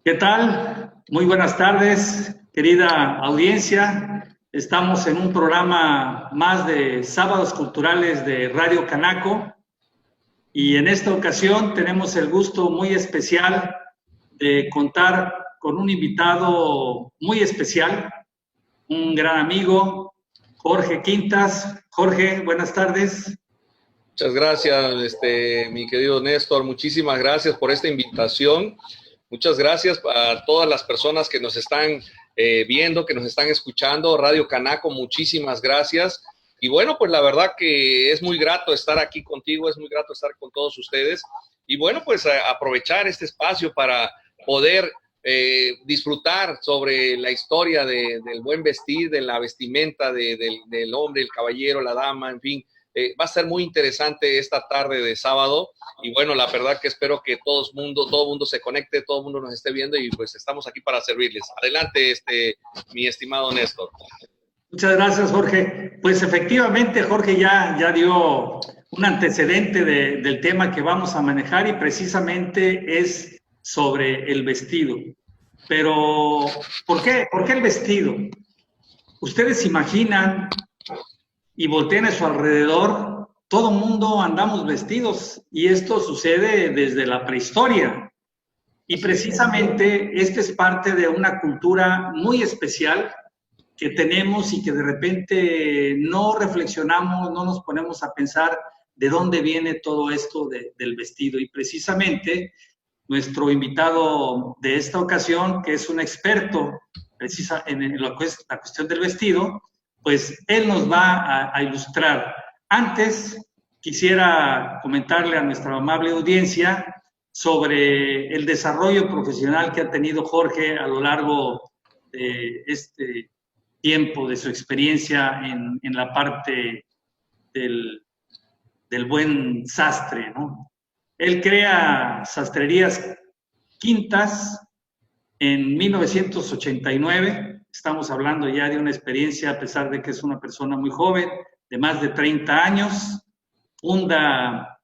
¿Qué tal? Muy buenas tardes, querida audiencia. Estamos en un programa más de Sábados Culturales de Radio Canaco y en esta ocasión tenemos el gusto muy especial de contar con un invitado muy especial, un gran amigo, Jorge Quintas. Jorge, buenas tardes. Muchas gracias, mi querido Néstor. Muchísimas gracias por esta invitación. Muchas gracias a todas las personas que nos están viendo, que nos están escuchando. Radio Canaco, muchísimas gracias. Y bueno, pues la verdad que es muy grato estar aquí contigo, es muy grato estar con todos ustedes. Y bueno, pues aprovechar este espacio para poder disfrutar sobre la historia del buen vestir, de la vestimenta del hombre, el caballero, la dama, en fin. Va a ser muy interesante esta tarde de sábado y bueno, la verdad que espero que todo el mundo se conecte, todo el mundo nos esté viendo y pues estamos aquí para servirles. Adelante, mi estimado Néstor. Muchas gracias, Jorge. Pues efectivamente, Jorge ya dio un antecedente del tema que vamos a manejar y precisamente es sobre el vestido. Pero, ¿por qué el vestido? Ustedes se imaginan y voltean a su alrededor, todo mundo andamos vestidos y esto sucede desde la prehistoria. Y precisamente esta es parte de una cultura muy especial que tenemos y que de repente no reflexionamos, no nos ponemos a pensar de dónde viene todo esto del vestido. Y precisamente nuestro invitado de esta ocasión, que es un experto en la cuestión del vestido, pues él nos va a ilustrar. Antes, quisiera comentarle a nuestra amable audiencia sobre el desarrollo profesional que ha tenido Jorge a lo largo de este tiempo, de su experiencia en la parte del buen sastre, ¿no? Él crea Sastrerías Quintas en 1989. Estamos hablando ya de una experiencia, a pesar de que es una persona muy joven, de más de 30 años. Funda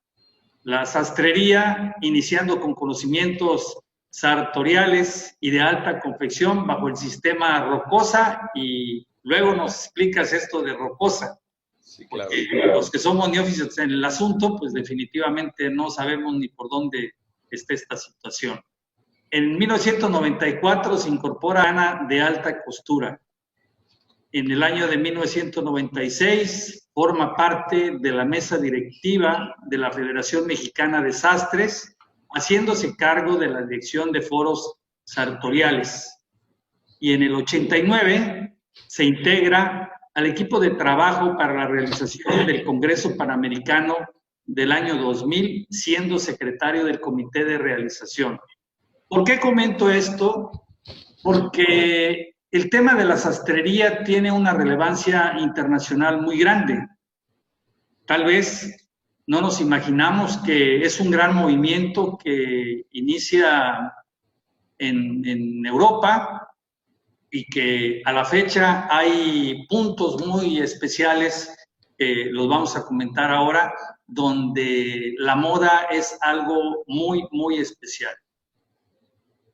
la sastrería, iniciando con conocimientos sartoriales y de alta confección bajo el sistema Rocosa, y luego nos explicas esto de Rocosa. Sí, claro. Los que somos neófitos en el asunto, pues definitivamente no sabemos ni por dónde está esta situación. En 1994 se incorpora Ana de Alta Costura. En el año de 1996 forma parte de la mesa directiva de la Federación Mexicana de Sastres, haciéndose cargo de la dirección de foros sartoriales. Y en el 89 se integra al equipo de trabajo para la realización del Congreso Panamericano del año 2000, siendo secretario del Comité de Realización. ¿Por qué comento esto? Porque el tema de la sastrería tiene una relevancia internacional muy grande. Tal vez no nos imaginamos que es un gran movimiento que inicia en Europa y que a la fecha hay puntos muy especiales, que los vamos a comentar ahora, donde la moda es algo muy, muy especial.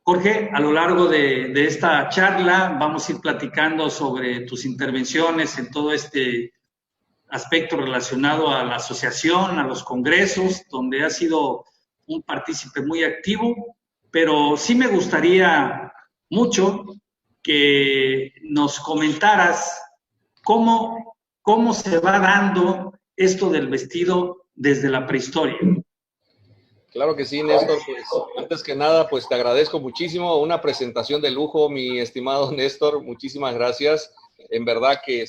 Jorge, a lo largo de esta charla vamos a ir platicando sobre tus intervenciones en todo este aspecto relacionado a la asociación, a los congresos, donde has sido un partícipe muy activo, pero sí me gustaría mucho que nos comentaras cómo se va dando esto del vestido desde la prehistoria. Claro que sí, Néstor, pues antes que nada, pues te agradezco muchísimo, una presentación de lujo, mi estimado Néstor, muchísimas gracias. En verdad que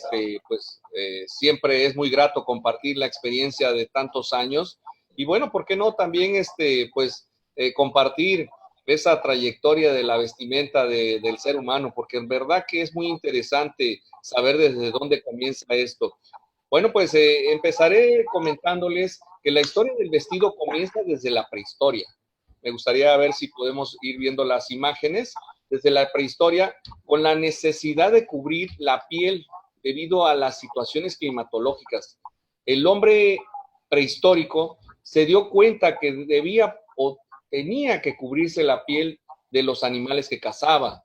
siempre es muy grato compartir la experiencia de tantos años y bueno, ¿por qué no también compartir esa trayectoria de la vestimenta del ser humano? Porque en verdad que es muy interesante saber desde dónde comienza esto. Bueno, pues empezaré comentándoles que la historia del vestido comienza desde la prehistoria. Me gustaría ver si podemos ir viendo las imágenes desde la prehistoria con la necesidad de cubrir la piel debido a las situaciones climatológicas. El hombre prehistórico se dio cuenta que debía o tenía que cubrirse la piel de los animales que cazaba.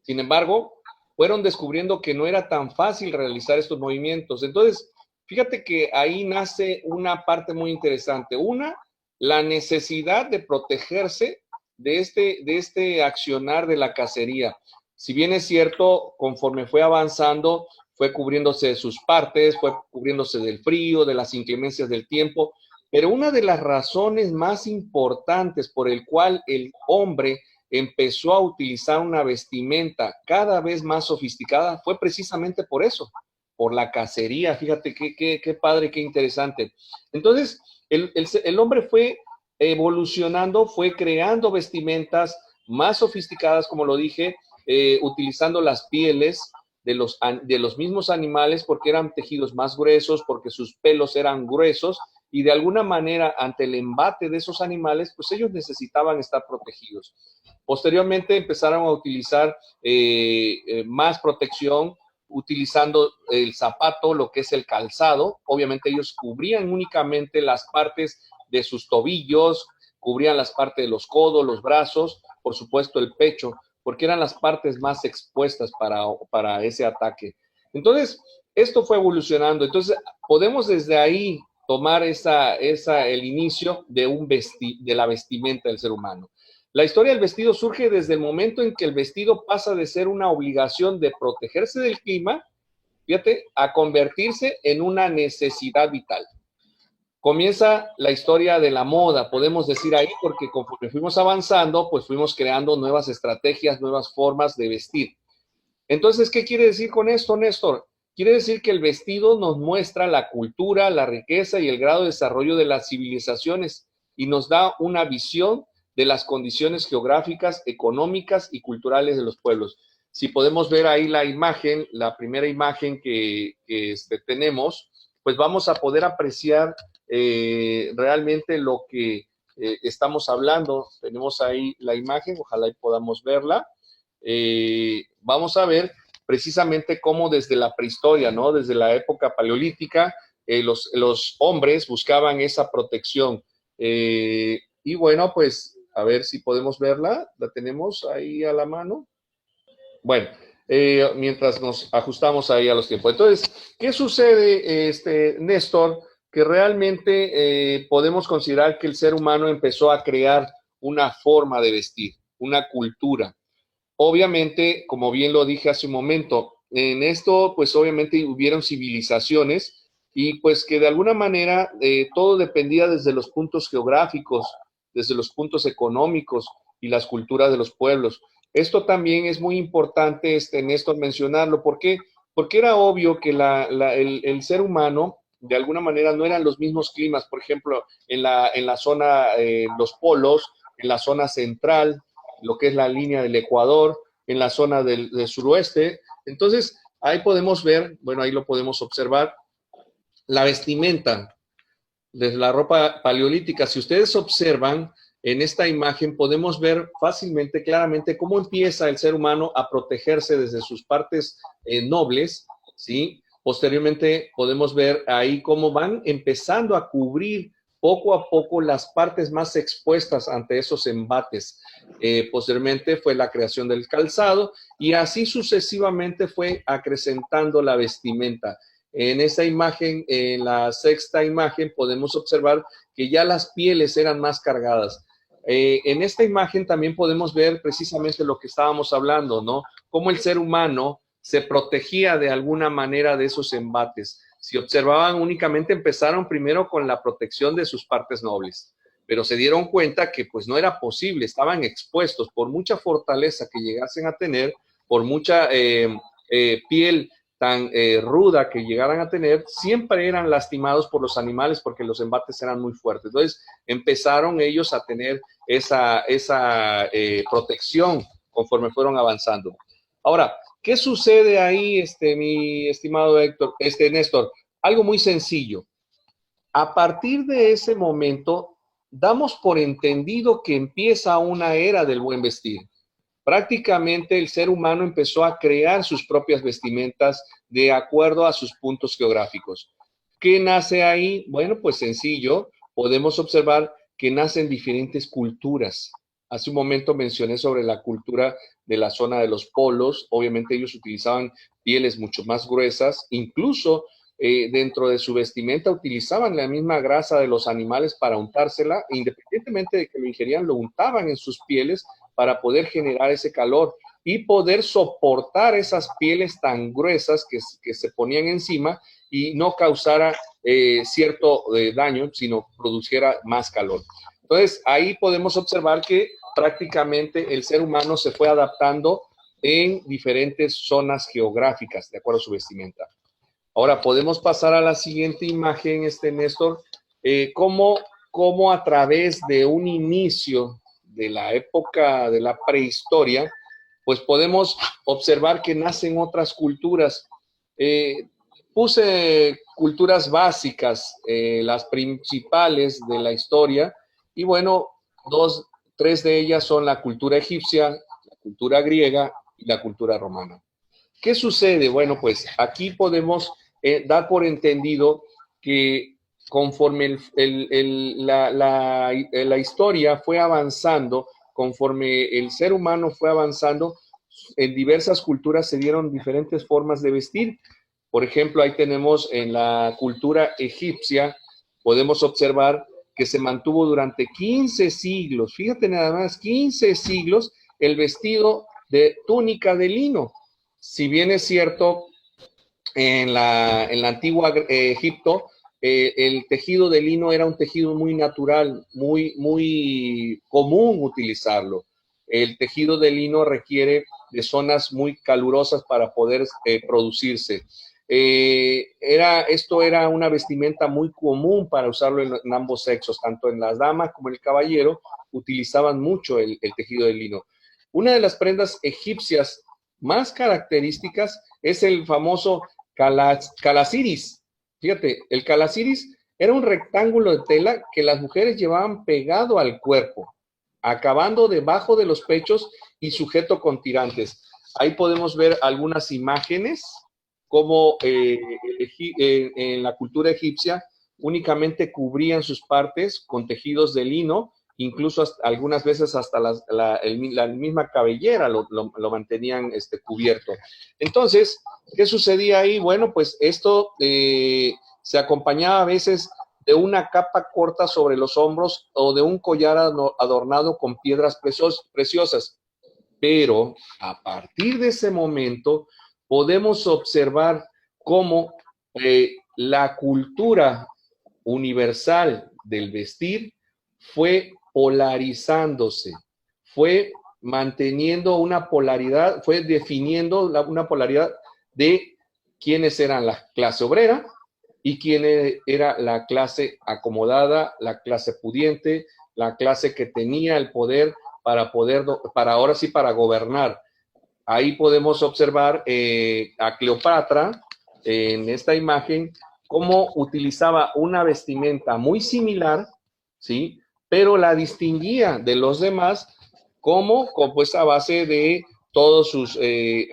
Sin embargo, fueron descubriendo que no era tan fácil realizar estos movimientos. Entonces, fíjate que ahí nace una parte muy interesante. Una, la necesidad de protegerse de este accionar de la cacería. Si bien es cierto, conforme fue avanzando, fue cubriéndose de sus partes, fue cubriéndose del frío, de las inclemencias del tiempo, pero una de las razones más importantes por el cual el hombre empezó a utilizar una vestimenta cada vez más sofisticada fue precisamente por eso, por la cacería. Fíjate qué padre, qué interesante. Entonces, el hombre fue evolucionando, fue creando vestimentas más sofisticadas, como lo dije, utilizando las pieles de los mismos animales porque eran tejidos más gruesos, porque sus pelos eran gruesos y de alguna manera ante el embate de esos animales, pues ellos necesitaban estar protegidos. Posteriormente empezaron a utilizar más protección, utilizando el zapato, lo que es el calzado. Obviamente ellos cubrían únicamente las partes de sus tobillos, cubrían las partes de los codos, los brazos, por supuesto el pecho, porque eran las partes más expuestas para ese ataque. Entonces, esto fue evolucionando. Entonces, podemos desde ahí tomar el inicio de la vestimenta del ser humano. La historia del vestido surge desde el momento en que el vestido pasa de ser una obligación de protegerse del clima, fíjate, a convertirse en una necesidad vital. Comienza la historia de la moda, podemos decir ahí, porque conforme fuimos avanzando, pues fuimos creando nuevas estrategias, nuevas formas de vestir. Entonces, ¿qué quiere decir con esto, Néstor? Quiere decir que el vestido nos muestra la cultura, la riqueza y el grado de desarrollo de las civilizaciones y nos da una visión de las condiciones geográficas, económicas y culturales de los pueblos. Si podemos ver ahí la imagen, la primera imagen que tenemos, pues vamos a poder apreciar realmente lo que estamos hablando. Tenemos ahí la imagen, ojalá y podamos verla. Vamos a ver precisamente cómo desde la prehistoria, ¿no? Desde la época paleolítica, los hombres buscaban esa protección. Y bueno, pues a ver si podemos verla. La tenemos ahí a la mano. Bueno, mientras nos ajustamos ahí a los tiempos. Entonces, ¿qué sucede, Néstor? Que realmente podemos considerar que el ser humano empezó a crear una forma de vestir, una cultura. Obviamente, como bien lo dije hace un momento, en esto, pues obviamente hubieron civilizaciones y pues que de alguna manera todo dependía desde los puntos geográficos, desde los puntos económicos y las culturas de los pueblos. Esto también es muy importante, Néstor, mencionarlo. ¿Por qué? Porque era obvio que el ser humano, de alguna manera, no eran los mismos climas. Por ejemplo, en la zona, los polos, en la zona central, lo que es la línea del Ecuador, en la zona del suroeste. Entonces, ahí podemos ver, bueno, ahí lo podemos observar, la vestimenta de la ropa paleolítica. Si ustedes observan en esta imagen, podemos ver fácilmente, claramente, cómo empieza el ser humano a protegerse desde sus partes nobles, ¿sí? Posteriormente podemos ver ahí cómo van empezando a cubrir poco a poco las partes más expuestas ante esos embates. Posteriormente fue la creación del calzado y así sucesivamente fue acrecentando la vestimenta. En esa imagen, en la sexta imagen, podemos observar que ya las pieles eran más cargadas. En esta imagen también podemos ver precisamente lo que estábamos hablando, ¿no? Cómo el ser humano se protegía de alguna manera de esos embates. Si observaban, únicamente empezaron primero con la protección de sus partes nobles, pero se dieron cuenta que pues no era posible, estaban expuestos por mucha fortaleza que llegasen a tener, por mucha piel tan ruda que llegaran a tener, siempre eran lastimados por los animales porque los embates eran muy fuertes. Entonces empezaron ellos a tener esa protección conforme fueron avanzando. Ahora, ¿qué sucede ahí, mi estimado Héctor, Néstor? Algo muy sencillo. A partir de ese momento, damos por entendido que empieza una era del buen vestir. Prácticamente el ser humano empezó a crear sus propias vestimentas de acuerdo a sus puntos geográficos. ¿Qué nace ahí? Bueno, pues sencillo, podemos observar que nacen diferentes culturas. Hace un momento mencioné sobre la cultura de la zona de los polos. Obviamente ellos utilizaban pieles mucho más gruesas, incluso dentro de su vestimenta utilizaban la misma grasa de los animales para untársela, e independientemente de que lo ingerían, lo untaban en sus pieles para poder generar ese calor y poder soportar esas pieles tan gruesas que se ponían encima y no causara cierto daño, sino produciera más calor. Entonces, ahí podemos observar que prácticamente el ser humano se fue adaptando en diferentes zonas geográficas, de acuerdo a su vestimenta. Ahora, podemos pasar a la siguiente imagen, Néstor, cómo a través de un inicio de la época de la prehistoria, pues podemos observar que nacen otras culturas. Puse culturas básicas, las principales de la historia, y bueno, tres de ellas son la cultura egipcia, la cultura griega y la cultura romana. ¿Qué sucede? Bueno, pues aquí podemos dar por entendido que conforme la historia fue avanzando, conforme el ser humano fue avanzando, en diversas culturas se dieron diferentes formas de vestir. Por ejemplo, ahí tenemos en la cultura egipcia, podemos observar que se mantuvo durante 15 siglos, fíjate nada más, 15 siglos, el vestido de túnica de lino. Si bien es cierto, en la antigua Egipto, el tejido de lino era un tejido muy natural, muy común utilizarlo. El tejido de lino requiere de zonas muy calurosas para poder producirse. Esto era una vestimenta muy común para usarlo en ambos sexos, tanto en las damas como en el caballero, utilizaban mucho el tejido de lino. Una de las prendas egipcias más características es el famoso calasiris. Fíjate, el calasiris era un rectángulo de tela que las mujeres llevaban pegado al cuerpo, acabando debajo de los pechos y sujeto con tirantes. Ahí podemos ver algunas imágenes como en la cultura egipcia únicamente cubrían sus partes con tejidos de lino, incluso algunas veces hasta la misma cabellera lo mantenían cubierto. Entonces, ¿qué sucedía ahí? Bueno, pues esto se acompañaba a veces de una capa corta sobre los hombros o de un collar adornado con piedras preciosas. Pero a partir de ese momento podemos observar cómo la cultura universal del vestir fue polarizándose, fue manteniendo una polaridad, fue definiendo una polaridad de quiénes eran la clase obrera y quién era la clase acomodada, la clase pudiente, la clase que tenía el poder para ahora sí, para gobernar. Ahí podemos observar a Cleopatra en esta imagen, cómo utilizaba una vestimenta muy similar, ¿sí? Pero la distinguía de los demás como compuesta a base de todos sus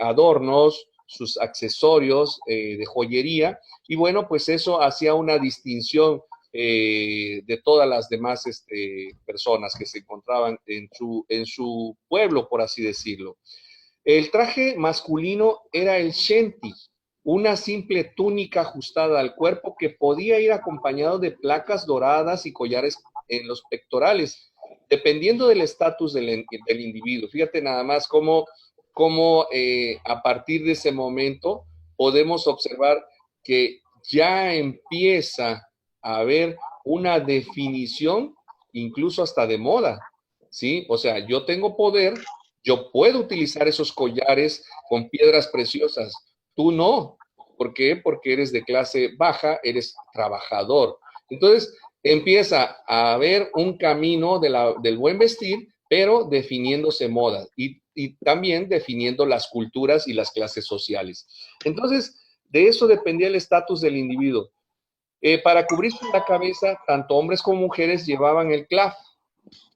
adornos, sus accesorios de joyería, y bueno, pues eso hacía una distinción de todas las demás personas que se encontraban en su pueblo, por así decirlo. El traje masculino era el shenti, una simple túnica ajustada al cuerpo que podía ir acompañado de placas doradas y collares en los pectorales, dependiendo del estatus del individuo. Fíjate nada más cómo a partir de ese momento podemos observar que ya empieza a haber una definición, incluso hasta de moda, ¿sí? O sea, yo tengo poder, yo puedo utilizar esos collares con piedras preciosas. Tú no. ¿Por qué? Porque eres de clase baja, eres trabajador. Entonces, empieza a haber un camino del buen vestir, pero definiéndose modas y también definiendo las culturas y las clases sociales. Entonces, de eso dependía el estatus del individuo. Para cubrirse la cabeza, tanto hombres como mujeres llevaban el clav,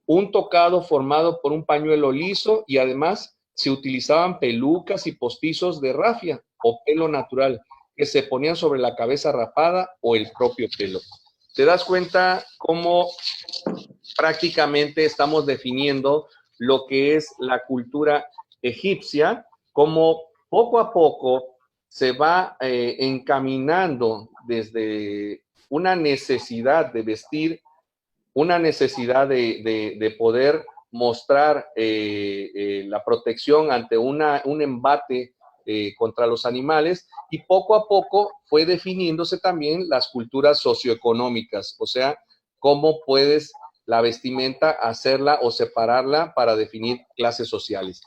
un tocado formado por un pañuelo liso, y además se utilizaban pelucas y postizos de rafia o pelo natural que se ponían sobre la cabeza rapada o el propio pelo. ¿Te das cuenta cómo prácticamente estamos definiendo lo que es la cultura egipcia, como poco a poco se va encaminando desde una necesidad de vestir, una necesidad de poder mostrar la protección ante un embate contra los animales, y poco a poco fue definiéndose también las culturas socioeconómicas, o sea, cómo puedes la vestimenta hacerla o separarla para definir clases sociales.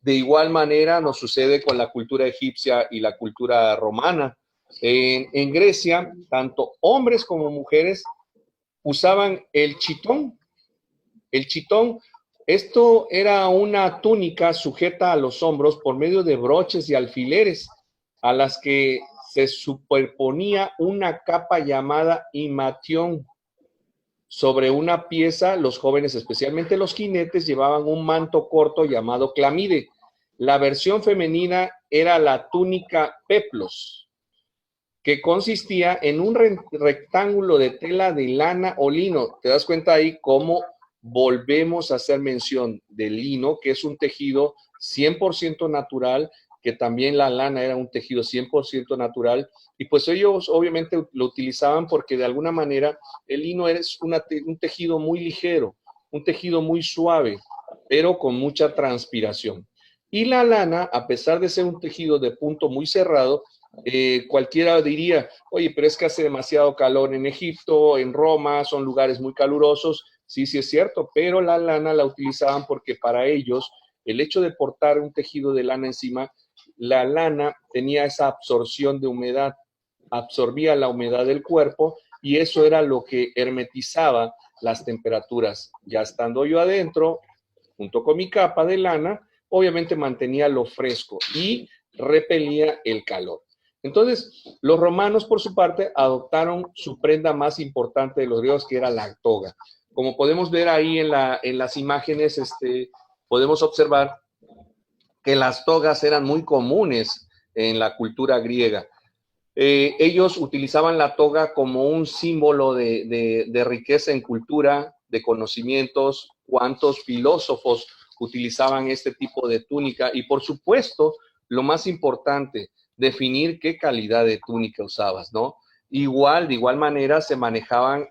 De igual manera nos sucede con la cultura egipcia y la cultura romana. En Grecia, tanto hombres como mujeres usaban el chitón. El chitón, esto era una túnica sujeta a los hombros por medio de broches y alfileres, a las que se superponía una capa llamada imatión. Sobre una pieza, los jóvenes, especialmente los jinetes, llevaban un manto corto llamado clamide. La versión femenina era la túnica peplos, que consistía en un rectángulo de tela de lana o lino. ¿Te das cuenta ahí cómo volvemos a hacer mención del lino, que es un tejido 100% natural, que también la lana era un tejido 100% natural? Y pues ellos obviamente lo utilizaban porque de alguna manera el lino es un tejido muy ligero, un tejido muy suave, pero con mucha transpiración. Y la lana, a pesar de ser un tejido de punto muy cerrado, cualquiera diría, oye, pero es que hace demasiado calor en Egipto, en Roma, son lugares muy calurosos. Sí, sí es cierto, pero la lana la utilizaban porque para ellos el hecho de portar un tejido de lana encima, la lana tenía esa absorción de humedad, absorbía la humedad del cuerpo, y eso era lo que hermetizaba las temperaturas. Ya estando yo adentro, junto con mi capa de lana, obviamente mantenía lo fresco y repelía el calor. Entonces, los romanos, por su parte, adoptaron su prenda más importante de los griegos, que era la toga. Como podemos ver ahí en las imágenes, podemos observar que las togas eran muy comunes en la cultura griega. Ellos utilizaban la toga como un símbolo de riqueza en cultura, de conocimientos. Cuántos filósofos utilizaban este tipo de túnica, y por supuesto, lo más importante, definir qué calidad de túnica usabas, ¿no? Igual, de igual manera, se manejaban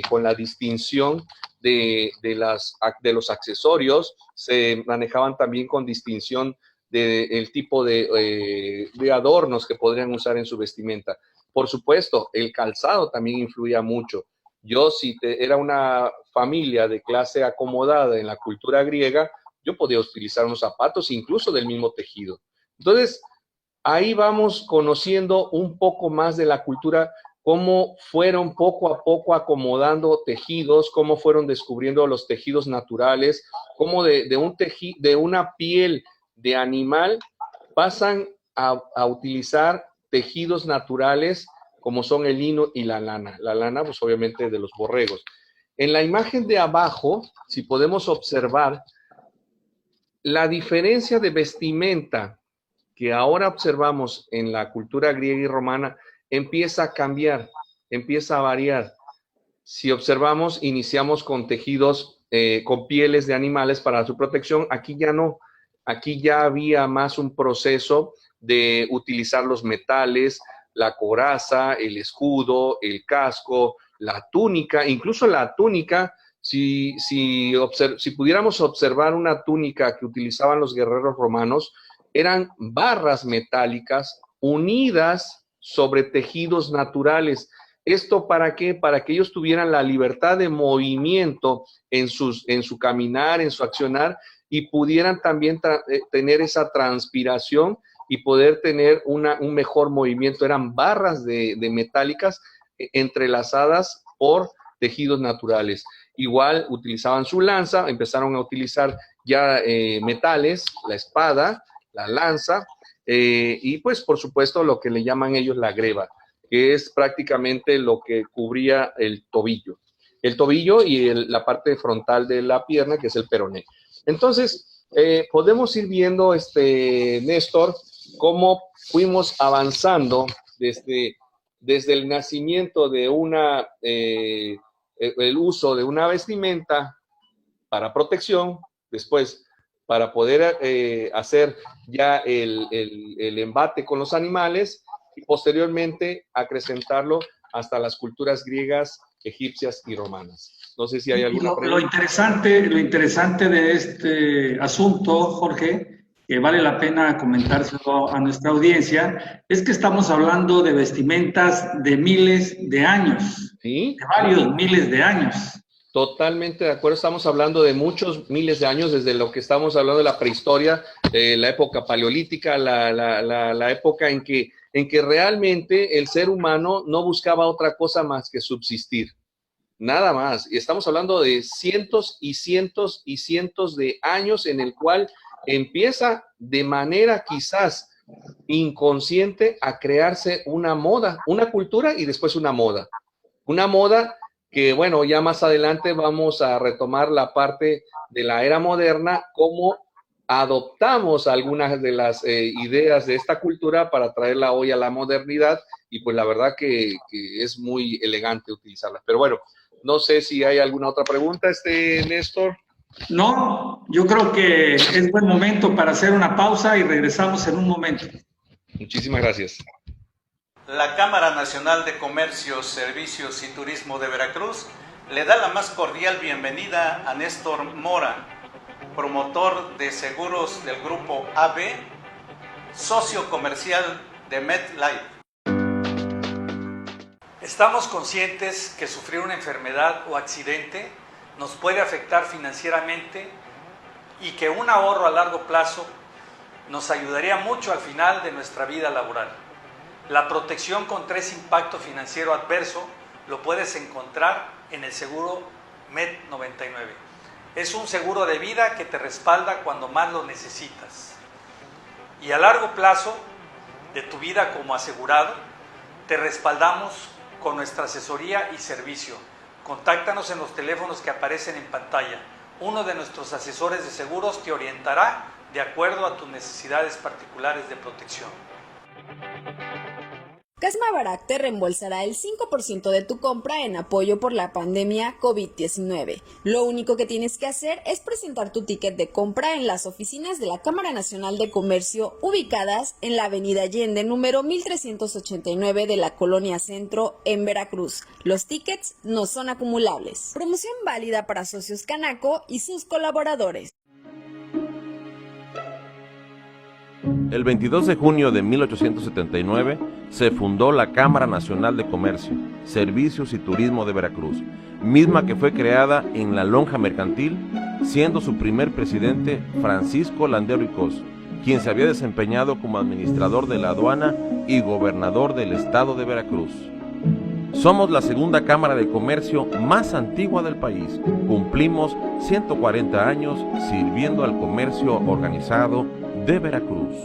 con la distinción de los accesorios, se manejaban también con distinción del tipo de adornos que podrían usar en su vestimenta. Por supuesto, el calzado también influía mucho. Yo, si era una familia de clase acomodada en la cultura griega, yo podía utilizar unos zapatos incluso del mismo tejido. Entonces, ahí vamos conociendo un poco más de la cultura, cómo fueron poco a poco acomodando tejidos, cómo fueron descubriendo los tejidos naturales, cómo de una piel de animal pasan a utilizar tejidos naturales como son el lino y la lana. La lana, pues obviamente de los borregos. En la imagen de abajo, si podemos observar, la diferencia de vestimenta que ahora observamos en la cultura griega y romana empieza a cambiar, empieza a variar. Si observamos, iniciamos con tejidos, con pieles de animales para su protección. Aquí ya no. Aquí ya había más un proceso de utilizar los metales, la coraza, el escudo, el casco, la túnica. Incluso la túnica, si pudiéramos observar una túnica que utilizaban los guerreros romanos, eran barras metálicas unidas sobre tejidos naturales. ¿Esto para qué? Para que ellos tuvieran la libertad de movimiento en su caminar, en su accionar, y pudieran también tener esa transpiración y poder tener un mejor movimiento. Eran barras de metálicas entrelazadas por tejidos naturales. Igual utilizaban su lanza, empezaron a utilizar ya metales, la espada, la lanza, y pues por supuesto lo que le llaman ellos la greba, que es prácticamente lo que cubría el tobillo. El tobillo y la parte frontal de la pierna, que es el peroné. Entonces, podemos ir viendo, Néstor, cómo fuimos avanzando desde el nacimiento de el uso de una vestimenta para protección, después para poder hacer ya el embate con los animales y posteriormente acrecentarlo hasta las culturas griegas, egipcias y romanas. No sé si hay alguna pregunta. Lo interesante de este asunto, Jorge, que vale la pena comentárselo a nuestra audiencia, es que estamos hablando de vestimentas de miles de años, ¿Sí? de varios miles de años. Totalmente de acuerdo, estamos hablando de muchos miles de años, desde lo que estamos hablando de la prehistoria, la época paleolítica, la época en que realmente el ser humano no buscaba otra cosa más que subsistir, nada más. Y estamos hablando de cientos y cientos y cientos de años en el cual empieza de manera quizás inconsciente a crearse una moda, una cultura y después una moda. Una moda que, bueno, ya más adelante vamos a retomar la parte de la era moderna, cómo adoptamos algunas de las ideas de esta cultura para traerla hoy a la modernidad y pues la verdad que es muy elegante utilizarla. Pero bueno, no sé si hay alguna otra pregunta, Néstor. No, yo creo que es buen momento para hacer una pausa y regresamos en un momento. Muchísimas gracias. La Cámara Nacional de Comercio, Servicios y Turismo de Veracruz le da la más cordial bienvenida a Néstor Mora, promotor de seguros del grupo AB, socio comercial de MetLife. Estamos conscientes que sufrir una enfermedad o accidente nos puede afectar financieramente y que un ahorro a largo plazo nos ayudaría mucho al final de nuestra vida laboral. La protección contra ese impacto financiero adverso lo puedes encontrar en el seguro MED99. Es un seguro de vida que te respalda cuando más lo necesitas. Y a largo plazo de tu vida como asegurado, te respaldamos con nuestra asesoría y servicio. Contáctanos en los teléfonos que aparecen en pantalla. Uno de nuestros asesores de seguros te orientará de acuerdo a tus necesidades particulares de protección. Casmabarac te reembolsará el 5% de tu compra en apoyo por la pandemia COVID-19. Lo único que tienes que hacer es presentar tu ticket de compra en las oficinas de la Cámara Nacional de Comercio ubicadas en la Avenida Allende, número 1389 de la Colonia Centro, en Veracruz. Los tickets no son acumulables. Promoción válida para socios Canaco y sus colaboradores. El 22 de junio de 1879 se fundó la Cámara Nacional de Comercio, Servicios y Turismo de Veracruz, misma que fue creada en la lonja mercantil, siendo su primer presidente Francisco Landero y Cos, quien se había desempeñado como administrador de la aduana y gobernador del estado de Veracruz. Somos la segunda Cámara de Comercio más antigua del país. Cumplimos 140 años sirviendo al comercio organizado de Veracruz.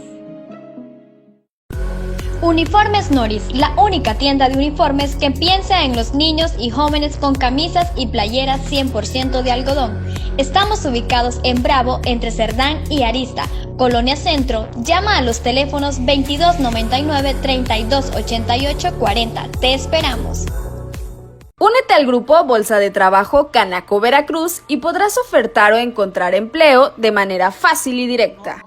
Uniformes Noris, la única tienda de uniformes que piensa en los niños y jóvenes con camisas y playeras 100% de algodón. Estamos ubicados en Bravo, entre Cerdán y Arista, Colonia Centro. Llama a los teléfonos 2299-3288-40. Te esperamos. Únete al grupo Bolsa de Trabajo Canaco Veracruz y podrás ofertar o encontrar empleo de manera fácil y directa.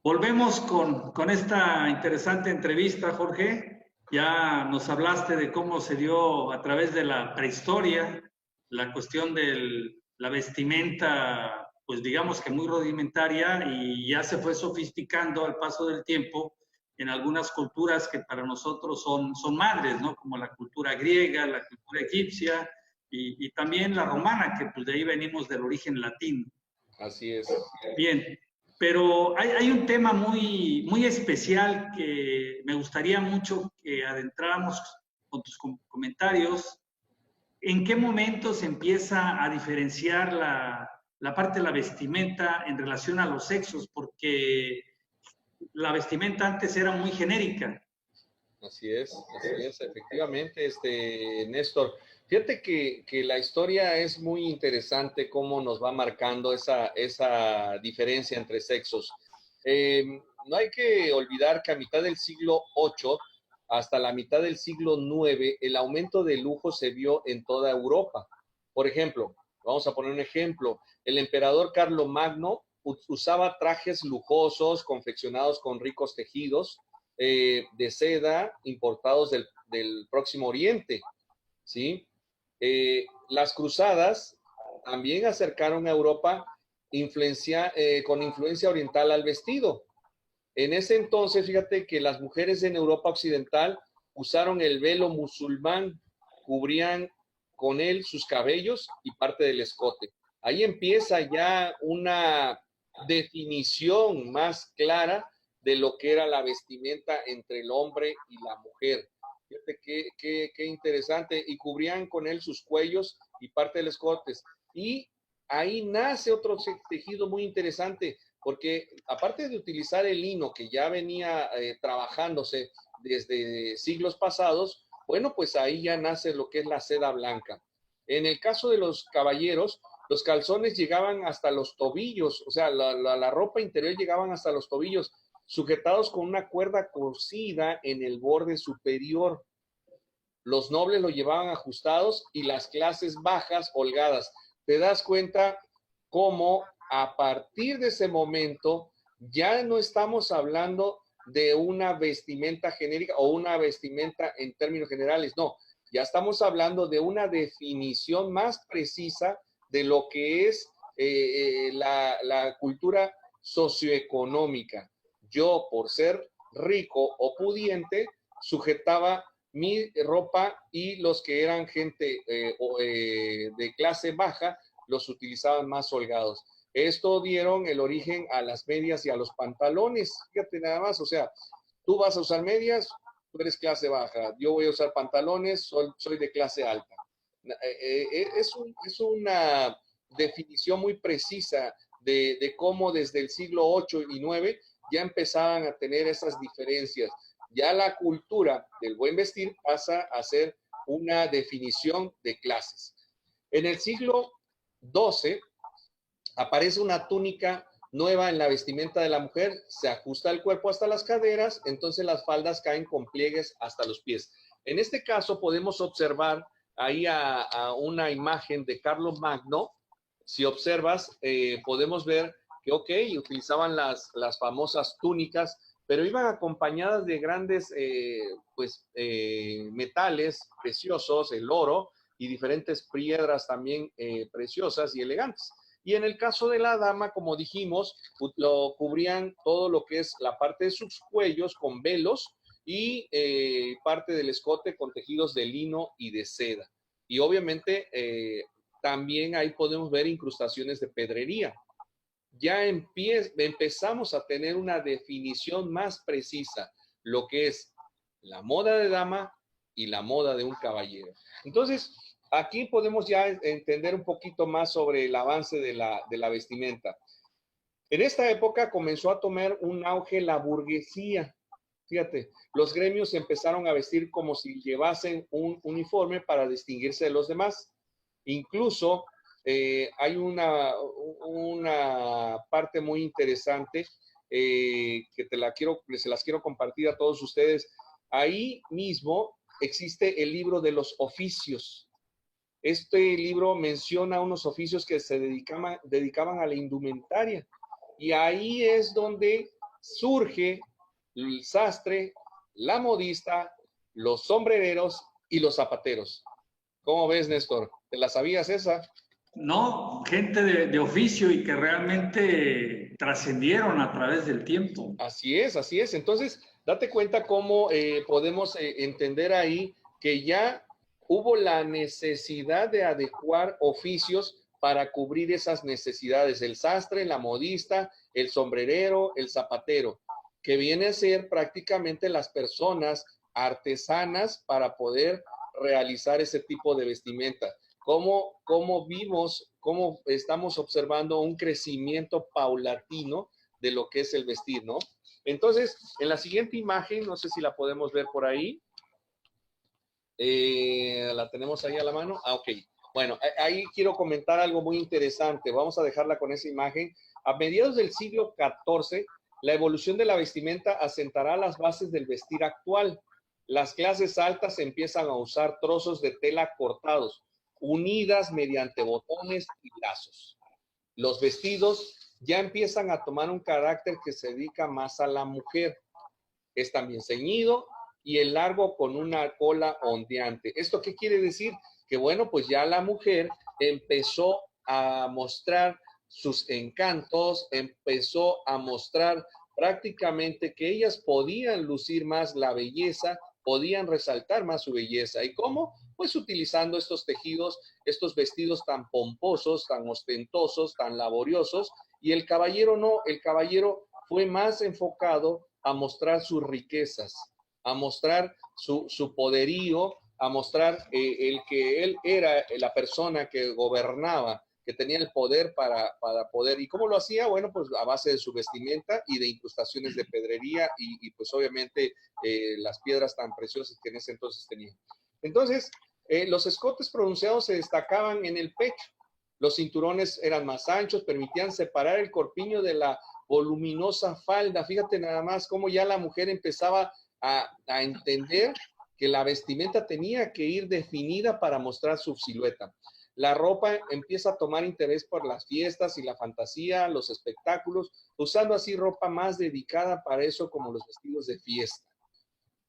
Volvemos con esta interesante entrevista, Jorge. Ya nos hablaste de cómo se dio a través de la prehistoria la cuestión de la vestimenta, pues digamos que muy rudimentaria, y ya se fue sofisticando al paso del tiempo en algunas culturas que para nosotros son madres, ¿no? Como la cultura griega, la cultura egipcia y también la romana, que pues de ahí venimos del origen latino. Así es. Bien. Pero hay un tema muy especial que me gustaría mucho que adentráramos con tus comentarios. ¿En qué momento se empieza a diferenciar la parte de la vestimenta en relación a los sexos? Porque la vestimenta antes era muy genérica. Así es, efectivamente, Néstor. Fíjate que la historia es muy interesante, cómo nos va marcando esa diferencia entre sexos. No hay que olvidar que a mitad del siglo VIII hasta la mitad del siglo IX, el aumento de lujo se vio en toda Europa. Por ejemplo, Vamos a poner un ejemplo. El emperador Carlomagno usaba trajes lujosos, confeccionados con ricos tejidos de seda importados del Próximo Oriente, ¿sí? Las cruzadas también acercaron a Europa con influencia oriental al vestido. En ese entonces, fíjate que las mujeres en Europa occidental usaron el velo musulmán, cubrían con él sus cabellos y parte del escote. Ahí empieza ya una definición más clara de lo que era la vestimenta entre el hombre y la mujer. Fíjate qué interesante. Y cubrían con él sus cuellos y parte del escote. Y ahí nace otro tejido muy interesante, porque aparte de utilizar el lino que ya venía trabajándose desde siglos pasados, bueno, pues ahí ya nace lo que es la seda blanca. En el caso de los caballeros, los calzones llegaban hasta los tobillos, o sea, la ropa interior llegaban hasta los tobillos, sujetados con una cuerda cosida en el borde superior. Los nobles lo llevaban ajustados y las clases bajas holgadas. Te das cuenta cómo a partir de ese momento ya no estamos hablando de una vestimenta genérica o una vestimenta en términos generales, no, ya estamos hablando de una definición más precisa de lo que es la cultura socioeconómica. Yo, por ser rico o pudiente, sujetaba mi ropa y los que eran gente de clase baja los utilizaban más holgados. Esto dieron el origen a las medias y a los pantalones. Fíjate nada más, o sea, tú vas a usar medias, tú eres clase baja. Yo voy a usar pantalones, soy de clase alta. Es una definición muy precisa de cómo desde el siglo VIII y IX ya empezaban a tener esas diferencias. Ya la cultura del buen vestir pasa a ser una definición de clases. En el siglo XII aparece una túnica nueva en la vestimenta de la mujer, se ajusta el cuerpo hasta las caderas, entonces las faldas caen con pliegues hasta los pies. En este caso podemos observar ahí a una imagen de Carlomagno. Si observas, podemos ver que, ok, utilizaban las famosas túnicas, pero iban acompañadas de grandes metales preciosos, el oro y diferentes piedras también preciosas y elegantes. Y en el caso de la dama, como dijimos, lo cubrían todo lo que es la parte de sus cuellos con velos y parte del escote con tejidos de lino y de seda. Y obviamente también ahí podemos ver incrustaciones de pedrería. Ya empezamos a tener una definición más precisa, lo que es la moda de dama y la moda de un caballero. Entonces, aquí podemos ya entender un poquito más sobre el avance de la vestimenta. En esta época comenzó a tomar un auge la burguesía. Fíjate, los gremios empezaron a vestir como si llevasen un uniforme para distinguirse de los demás. Incluso hay una parte muy interesante que se las quiero compartir a todos ustedes. Ahí mismo existe el libro de los oficios. Este libro menciona unos oficios que se dedicaban a la indumentaria. Y ahí es donde surge el sastre, la modista, los sombrereros y los zapateros. ¿Cómo ves, Néstor? ¿Te la sabías esa? No, gente de oficio y que realmente trascendieron a través del tiempo. Así es, así es. Entonces, date cuenta cómo podemos entender ahí que ya hubo la necesidad de adecuar oficios para cubrir esas necesidades. El sastre, la modista, el sombrerero, el zapatero, que viene a ser prácticamente las personas artesanas para poder realizar ese tipo de vestimenta. Cómo vimos, cómo estamos observando un crecimiento paulatino de lo que es el vestir, ¿no? Entonces, en la siguiente imagen, no sé si la podemos ver por ahí. ¿La tenemos ahí a la mano? Ah, ok. Bueno, ahí quiero comentar algo muy interesante. Vamos a dejarla con esa imagen. A mediados del siglo XIV, la evolución de la vestimenta asentará las bases del vestir actual. Las clases altas empiezan a usar trozos de tela cortados. unidas mediante botones y lazos. Los vestidos ya empiezan a tomar un carácter que se dedica más a la mujer. Es también ceñido y el largo con una cola ondeante. ¿Esto qué quiere decir? Que bueno, pues ya la mujer empezó a mostrar sus encantos, empezó a mostrar prácticamente que ellas podían lucir más la belleza, podían resaltar más su belleza. ¿Y cómo? Pues utilizando estos tejidos, estos vestidos tan pomposos, tan ostentosos, tan laboriosos. Y el caballero no, el caballero fue más enfocado a mostrar sus riquezas, a mostrar su poderío, a mostrar el que él era la persona que gobernaba, que tenía el poder para poder. ¿Y cómo lo hacía? Bueno, pues a base de su vestimenta y de incrustaciones de pedrería y pues obviamente las piedras tan preciosas que en ese entonces tenían. Entonces, los escotes pronunciados se destacaban en el pecho. Los cinturones eran más anchos, permitían separar el corpiño de la voluminosa falda. Fíjate nada más cómo ya la mujer empezaba a entender que la vestimenta tenía que ir definida para mostrar su silueta. La ropa empieza a tomar interés por las fiestas y la fantasía, los espectáculos, usando así ropa más dedicada para eso, como los vestidos de fiesta.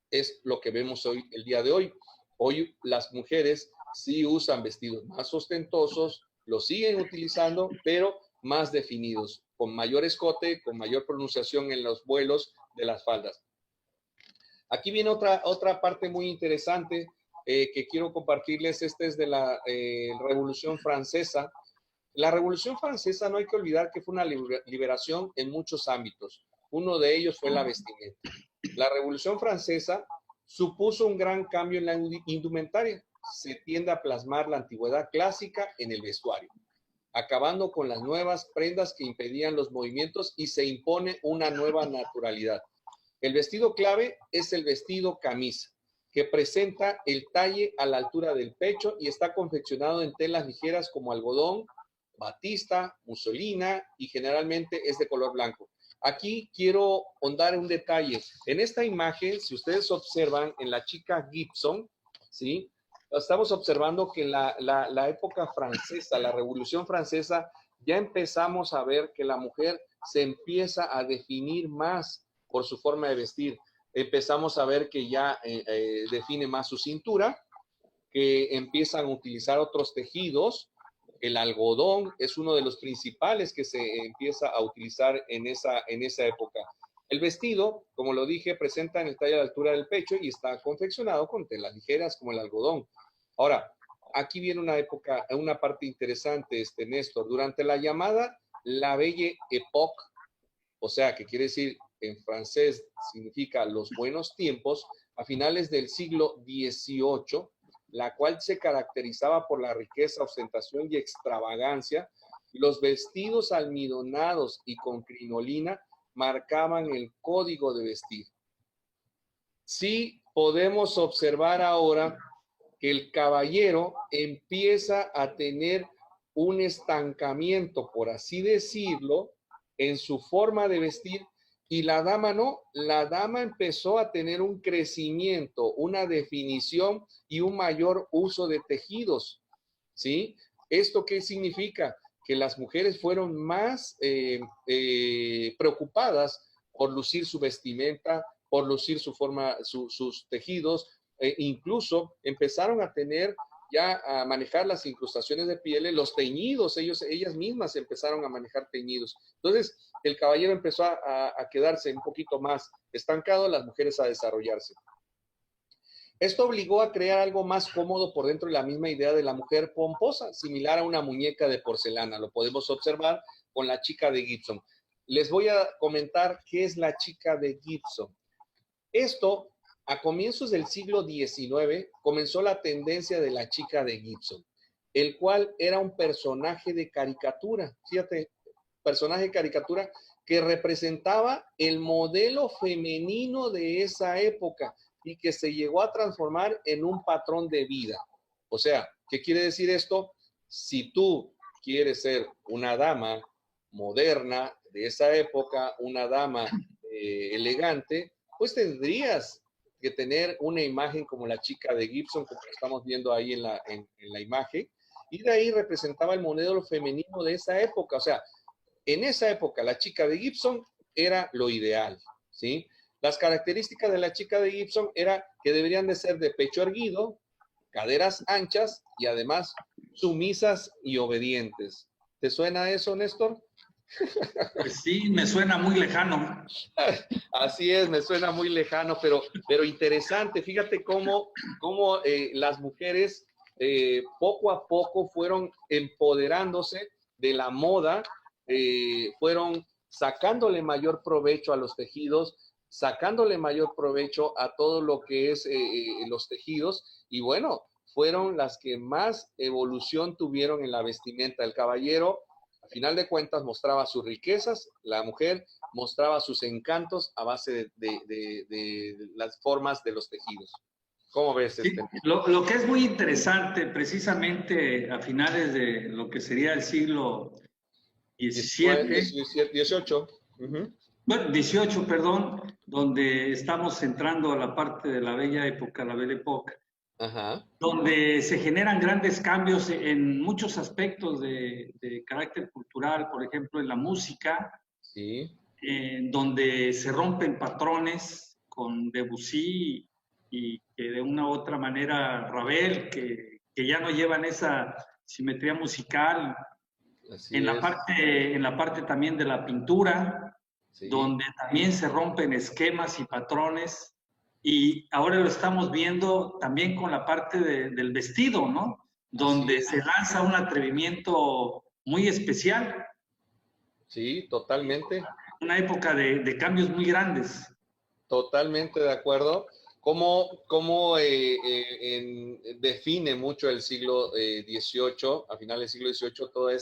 Es lo que vemos hoy, el día de hoy. Hoy las mujeres sí usan vestidos más ostentosos, lo siguen utilizando, pero más definidos, con mayor escote, con mayor pronunciación en los vuelos de las faldas. Aquí viene otra parte muy interesante que quiero compartirles. Este es de la Revolución Francesa. La Revolución Francesa no hay que olvidar que fue una liberación en muchos ámbitos. Uno de ellos fue la vestimenta. La Revolución Francesa supuso un gran cambio en la indumentaria. Se tiende a plasmar la antigüedad clásica en el vestuario, acabando con las nuevas prendas que impedían los movimientos y se impone una nueva naturalidad. El vestido clave es el vestido camisa, que presenta el talle a la altura del pecho y está confeccionado en telas ligeras como algodón, batista, muselina y generalmente es de color blanco. Aquí quiero ahondar un detalle. En esta imagen, si ustedes observan en la chica Gibson, ¿sí? Estamos observando que en la época francesa, la Revolución Francesa, ya empezamos a ver que la mujer se empieza a definir más por su forma de vestir. Empezamos a ver que ya define más su cintura, que empiezan a utilizar otros tejidos. El algodón es uno de los principales que se empieza a utilizar en esa época. El vestido, como lo dije, presenta en el talle a la altura del pecho y está confeccionado con telas ligeras como el algodón. Ahora, aquí viene una parte interesante, Néstor. Durante la llamada la Belle Époque, o sea, que quiere decir en francés significa los buenos tiempos, a finales del siglo XVIII, la cual se caracterizaba por la riqueza, ostentación y extravagancia, los vestidos almidonados y con crinolina marcaban el código de vestir. Sí podemos observar ahora que el caballero empieza a tener un estancamiento, por así decirlo, en su forma de vestir, y la dama no. La dama empezó a tener un crecimiento, una definición y un mayor uso de tejidos, ¿sí? ¿Esto qué significa? Que las mujeres fueron más preocupadas por lucir su vestimenta, por lucir su forma, sus tejidos, incluso empezaron a tener ya a manejar las incrustaciones de pieles, los teñidos, ellas mismas empezaron a manejar teñidos. Entonces, el caballero empezó a quedarse un poquito más estancado, las mujeres a desarrollarse. Esto obligó a crear algo más cómodo por dentro de la misma idea de la mujer pomposa, similar a una muñeca de porcelana. Lo podemos observar con la chica de Gibson. Les voy a comentar qué es la chica de Gibson. Esto, a comienzos del siglo XIX, comenzó la tendencia de la chica de Gibson, el cual era un personaje de caricatura. Fíjate, personaje de caricatura que representaba el modelo femenino de esa época y que se llegó a transformar en un patrón de vida. O sea, ¿qué quiere decir esto? Si tú quieres ser una dama moderna de esa época, una dama elegante, pues tendrías que tener una imagen como la chica de Gibson, como estamos viendo ahí en la imagen, y de ahí representaba el modelo femenino de esa época. O sea, en esa época la chica de Gibson era lo ideal, ¿sí? Las características de la chica de Gibson era que deberían de ser de pecho erguido, caderas anchas y además sumisas y obedientes. ¿Te suena eso, Néstor? Pues sí, me suena muy lejano. Así es, me suena muy lejano, pero interesante. Fíjate cómo las mujeres poco a poco fueron empoderándose de la moda, fueron sacándole mayor provecho a los tejidos, sacándole mayor provecho a todo lo que es los tejidos, y bueno, fueron las que más evolución tuvieron en la vestimenta. El caballero, a final de cuentas, mostraba sus riquezas, la mujer mostraba sus encantos a base de las formas de los tejidos. ¿Cómo ves? Sí, lo que es muy interesante, precisamente a finales de lo que sería el siglo XVII, 18. Uh-huh. Bueno, 18, perdón, donde estamos entrando a la parte de la bella época, la Belle Époque, Ajá. donde se generan grandes cambios en muchos aspectos de carácter cultural, por ejemplo, en la música, Sí. Donde se rompen patrones con Debussy y que de una u otra manera Ravel, que ya no llevan esa simetría musical. Así en es. la parte también de la pintura, Sí. donde también se rompen esquemas y patrones, y ahora lo estamos viendo también con la parte del vestido, ¿no? Donde se lanza un atrevimiento muy especial. Sí, totalmente. Una época de cambios muy grandes. Totalmente de acuerdo. ¿Cómo define mucho el siglo XVIII, a finales del siglo XVIII, todos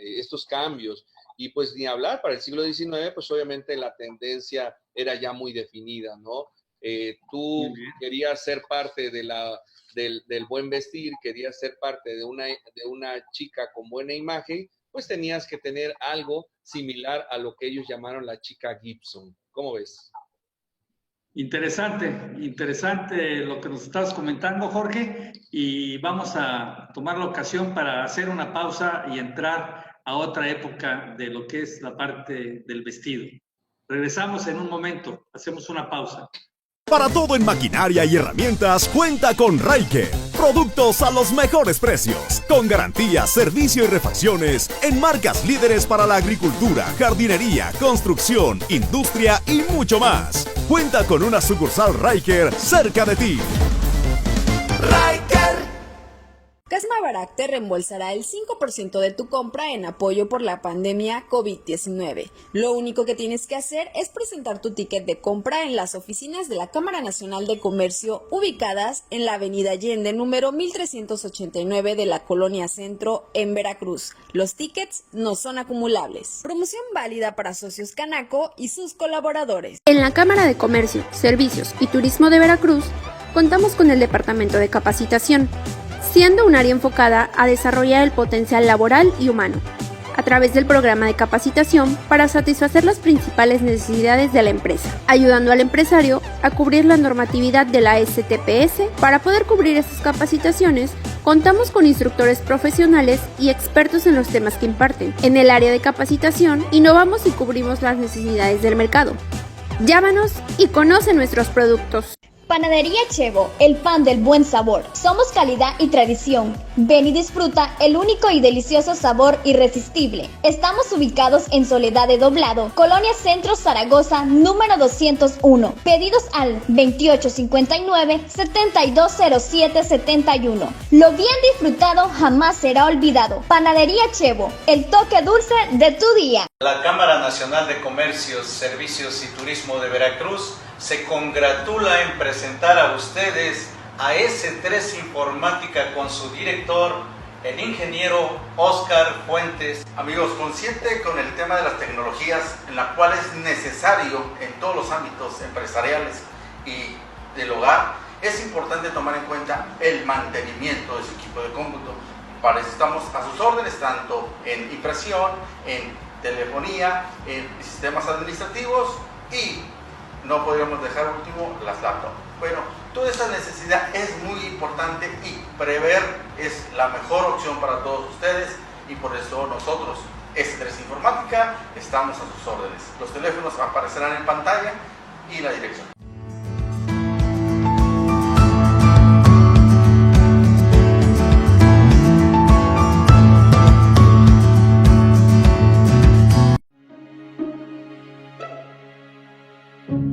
estos cambios? Y pues ni hablar, para el siglo XIX, pues obviamente la tendencia era ya muy definida, ¿no? Tú querías ser parte del buen vestir, querías ser parte de una chica con buena imagen, pues tenías que tener algo similar a lo que ellos llamaron la chica Gibson. ¿Cómo ves? Interesante lo que nos estás comentando, Jorge, y vamos a tomar la ocasión para hacer una pausa y entrar a otra época de lo que es la parte del vestido. Regresamos en un momento, hacemos una pausa. Para todo en maquinaria y herramientas, cuenta con Ryker. Productos a los mejores precios, con garantía, servicio y refacciones en marcas líderes para la agricultura, jardinería, construcción, industria y mucho más. Cuenta con una sucursal Ryker cerca de ti. Ryker. Casmabarak te reembolsará el 5% de tu compra en apoyo por la pandemia COVID-19. Lo único que tienes que hacer es presentar tu ticket de compra en las oficinas de la Cámara Nacional de Comercio ubicadas en la Avenida Allende, número 1389 de la Colonia Centro, en Veracruz. Los tickets no son acumulables. Promoción válida para socios Canaco y sus colaboradores. En la Cámara de Comercio, Servicios y Turismo de Veracruz, contamos con el Departamento de Capacitación, siendo un área enfocada a desarrollar el potencial laboral y humano, a través del programa de capacitación para satisfacer las principales necesidades de la empresa, ayudando al empresario a cubrir la normatividad de la STPS. Para poder cubrir estas capacitaciones, contamos con instructores profesionales y expertos en los temas que imparten. En el área de capacitación, innovamos y cubrimos las necesidades del mercado. Llámanos y conoce nuestros productos. Panadería Chevo, el pan del buen sabor. Somos calidad y tradición. Ven y disfruta el único y delicioso sabor irresistible. Estamos ubicados en Soledad de Doblado, Colonia Centro, Zaragoza, número 201. Pedidos al 2859-720771. Lo bien disfrutado jamás será olvidado. Panadería Chevo, el toque dulce de tu día. La Cámara Nacional de Comercio, Servicios y Turismo de Veracruz se congratula en presentar a ustedes a S3 Informática con su director, el ingeniero Oscar Fuentes. Amigos, consciente con el tema de las tecnologías, en la cual es necesario en todos los ámbitos empresariales y del hogar, es importante tomar en cuenta el mantenimiento de su equipo de cómputo. Para eso estamos a sus órdenes, tanto en impresión, en telefonía, en sistemas administrativos y no podríamos dejar último las laptops. Bueno, Toda esta necesidad es muy importante y prever es la mejor opción para todos ustedes, y por eso nosotros, S3 Informática, estamos a sus órdenes. Los teléfonos aparecerán en pantalla y la dirección.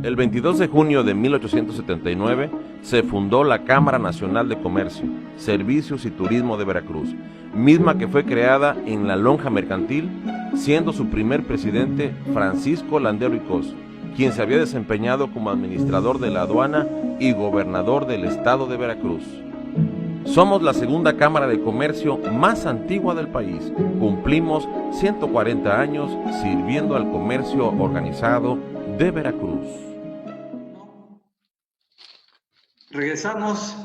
El 22 de junio de 1879 se fundó la Cámara Nacional de Comercio, Servicios y Turismo de Veracruz, misma que fue creada en la lonja mercantil, siendo su primer presidente Francisco Landero y Cos, quien se había desempeñado como administrador de la aduana y gobernador del estado de Veracruz. Somos la segunda Cámara de Comercio más antigua del país. Cumplimos 140 años sirviendo al comercio organizado de Veracruz. Regresamos,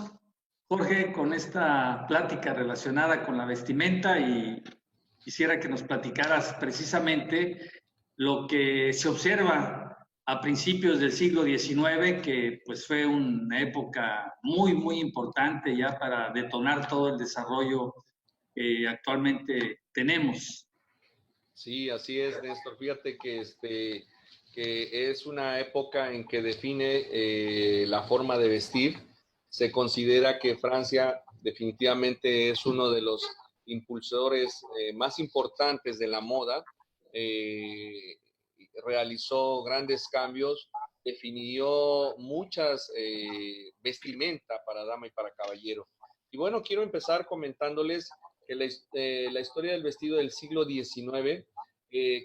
Jorge, con esta plática relacionada con la vestimenta, y quisiera que nos platicaras precisamente lo que se observa a principios del siglo XIX, que pues fue una época muy, muy importante ya para detonar todo el desarrollo que actualmente tenemos. Sí, así es, Néstor. Fíjate que que es una época en que define la forma de vestir. Se considera que Francia definitivamente es uno de los impulsores más importantes de la moda. Realizó grandes cambios, definió muchas vestimenta para dama y para caballero. Y bueno, quiero empezar comentándoles que la historia del vestido del siglo XIX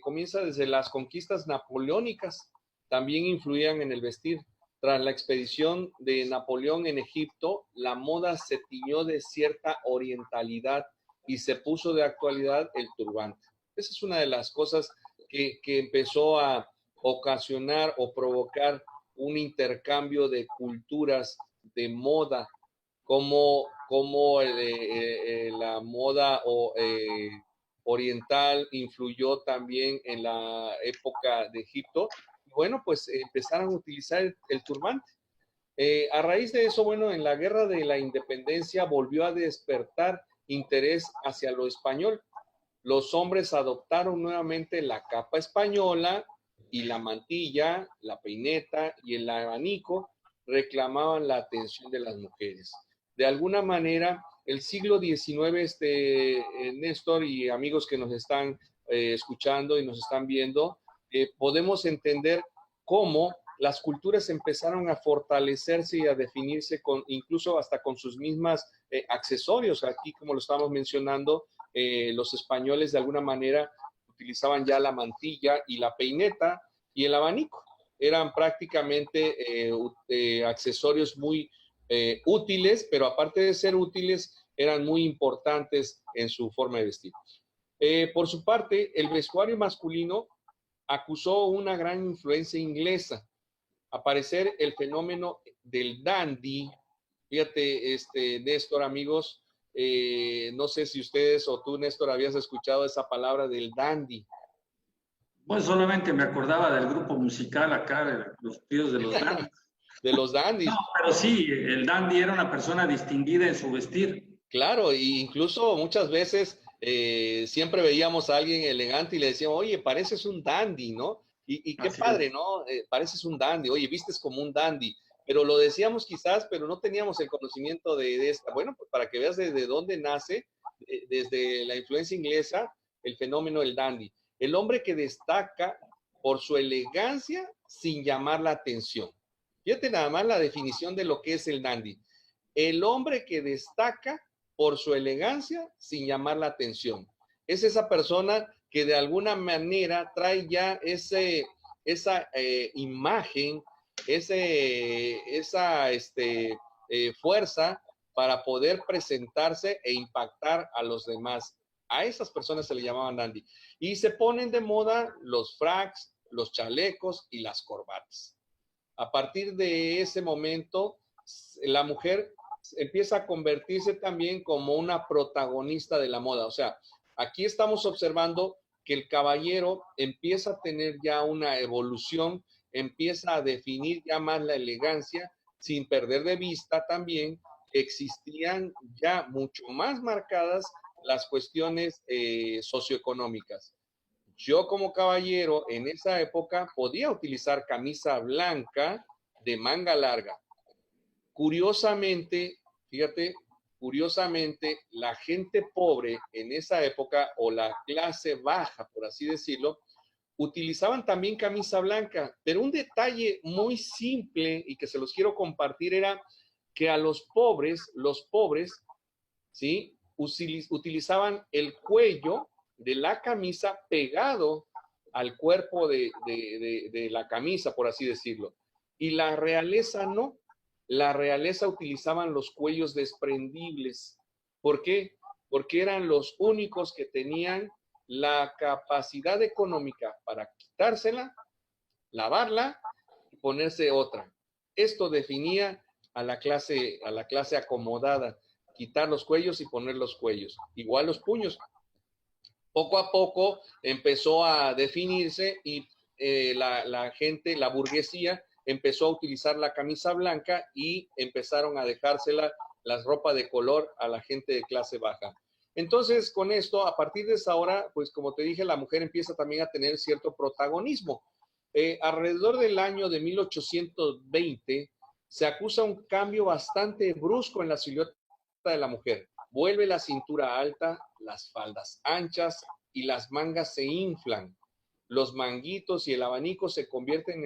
comienza desde las conquistas napoleónicas. También influían en el vestir. Tras la expedición de Napoleón en Egipto, la moda se tiñó de cierta orientalidad y se puso de actualidad el turbante. Esa es una de las cosas que empezó a ocasionar o provocar un intercambio de culturas, de moda, como la moda oriental influyó también en la época de Egipto. Bueno, pues empezaron a utilizar el turbante. A raíz de eso, bueno, en la Guerra de la Independencia volvió a despertar interés hacia lo español. Los hombres adoptaron nuevamente la capa española y la mantilla, la peineta y el abanico reclamaban la atención de las mujeres. De alguna manera, el siglo XIX, Néstor y amigos que nos están escuchando y nos están viendo, podemos entender cómo las culturas empezaron a fortalecerse y a definirse incluso hasta con sus mismas accesorios. Aquí, como lo estamos mencionando, los españoles de alguna manera utilizaban ya la mantilla y la peineta y el abanico. Eran prácticamente accesorios muy útiles, pero aparte de ser útiles, eran muy importantes en su forma de vestir. Por su parte, el vestuario masculino acusó una gran influencia inglesa. Aparecer el fenómeno del dandy. Fíjate, Néstor, amigos, no sé si ustedes o tú, Néstor, habías escuchado esa palabra del dandy. Pues solamente me acordaba del grupo musical acá, de los tíos de los dandis. De los dandis. No, pero sí, el dandy era una persona distinguida en su vestir. Claro, e incluso muchas veces siempre veíamos a alguien elegante y le decíamos, oye, pareces un dandy, ¿no? Y qué padre, ¿no? Pareces un dandy, oye, vistes como un dandy. Pero lo decíamos quizás, pero no teníamos el conocimiento de esta. Bueno, pues para que veas desde dónde nace, desde la influencia inglesa, el fenómeno del dandy. El hombre que destaca por su elegancia sin llamar la atención. Fíjate nada más la definición de lo que es el dandy. El hombre que destaca por su elegancia sin llamar la atención. Es esa persona que de alguna manera trae ya esa imagen, esa fuerza para poder presentarse e impactar a los demás. A esas personas se le llamaban dandy. Y se ponen de moda los fracs, los chalecos y las corbatas. A partir de ese momento, la mujer empieza a convertirse también como una protagonista de la moda. O sea, aquí estamos observando que el caballero empieza a tener ya una evolución, empieza a definir ya más la elegancia sin perder de vista también que existían ya mucho más marcadas las cuestiones socioeconómicas. Yo como caballero en esa época podía utilizar camisa blanca de manga larga. Curiosamente, fíjate, curiosamente, la gente pobre en esa época, o la clase baja, por así decirlo, utilizaban también camisa blanca, pero un detalle muy simple y que se los quiero compartir era que a los pobres, ¿sí? Utilizaban el cuello de la camisa pegado al cuerpo de la camisa, por así decirlo. Y la realeza no. La realeza utilizaban los cuellos desprendibles. ¿Por qué? Porque eran los únicos que tenían la capacidad económica para quitársela, lavarla y ponerse otra. Esto definía a la clase acomodada, quitar los cuellos y poner los cuellos. Igual los puños. Poco a poco empezó a definirse y la gente, la burguesía, empezó a utilizar la camisa blanca y empezaron a dejársela las ropas de color a la gente de clase baja. Entonces, con esto, a partir de esa hora, pues como te dije, la mujer empieza también a tener cierto protagonismo. Alrededor del año de 1820, se acusa un cambio bastante brusco en la silueta de la mujer. Vuelve la cintura alta, las faldas anchas y las mangas se inflan. Los manguitos y el abanico se convierten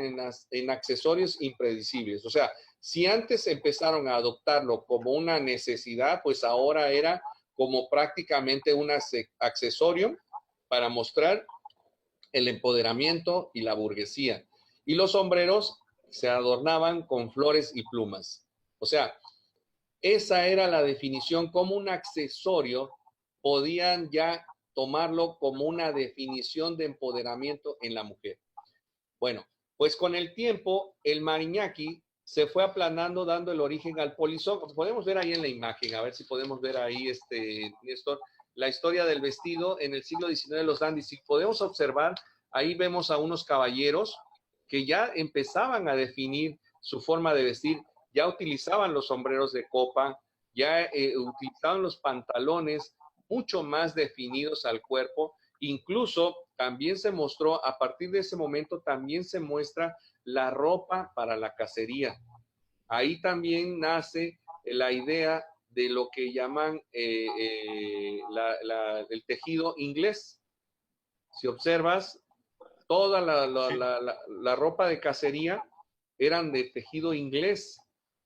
en accesorios impredecibles. O sea, si antes empezaron a adoptarlo como una necesidad, pues ahora era como prácticamente un accesorio para mostrar el empoderamiento y la burguesía. Y los sombreros se adornaban con flores y plumas. O sea, esa era la definición. Como un accesorio podían ya tomarlo como una definición de empoderamiento en la mujer. Bueno, pues con el tiempo el mariñaki se fue aplanando, dando el origen al polizón. Podemos ver ahí en la imagen, a ver si podemos ver ahí, Néstor, la historia del vestido en el siglo XIX, los dandis. Si podemos observar, ahí vemos a unos caballeros que ya empezaban a definir su forma de vestir, ya utilizaban los sombreros de copa, ya utilizaban los pantalones mucho más definidos al cuerpo. Incluso también se mostró, a partir de ese momento, también se muestra la ropa para la cacería. Ahí también nace la idea de lo que llaman el tejido inglés. Si observas, toda la ropa de cacería eran de tejido inglés.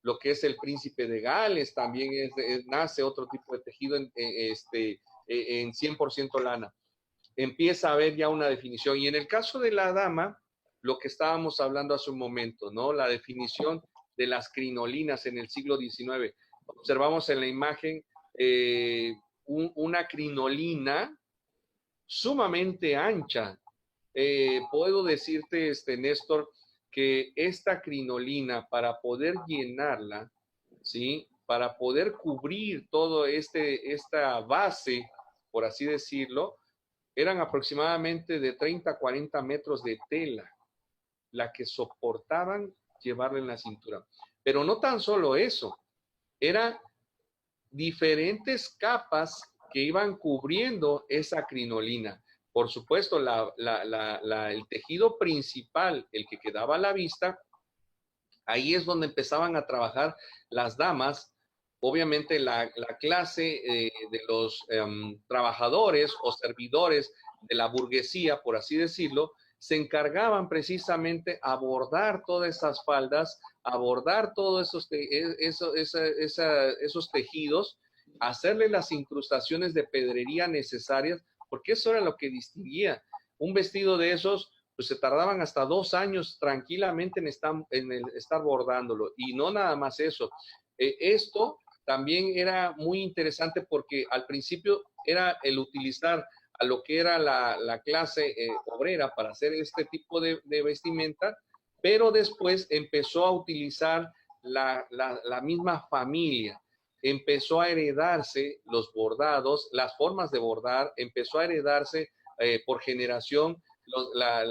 Lo que es el príncipe de Gales también nace otro tipo de tejido en 100% lana. Empieza a haber ya una definición. Y en el caso de la dama, lo que estábamos hablando hace un momento, ¿no? La definición de las crinolinas en el siglo XIX. Observamos en la imagen una crinolina sumamente ancha. Puedo decirte, Néstor, que esta crinolina, para poder llenarla, ¿sí? Para poder cubrir todo esta base, por así decirlo, eran aproximadamente de 30 a 40 metros de tela la que soportaban llevarla en la cintura. Pero no tan solo eso, eran diferentes capas que iban cubriendo esa crinolina. Por supuesto, el tejido principal, el que quedaba a la vista, ahí es donde empezaban a trabajar las damas. Obviamente la clase de los trabajadores o servidores de la burguesía, por así decirlo, se encargaban precisamente a bordar todas esas faldas, a bordar todos esos tejidos, hacerle las incrustaciones de pedrería necesarias, porque eso era lo que distinguía. Un vestido de esos, pues se tardaban hasta 2 años tranquilamente en estar bordándolo. Y no nada más eso. Esto también era muy interesante porque al principio era el utilizar a lo que era la clase obrera para hacer este tipo de vestimenta, pero después empezó a utilizar la misma familia. Empezó a heredarse los bordados, las formas de bordar, empezó a heredarse por generación la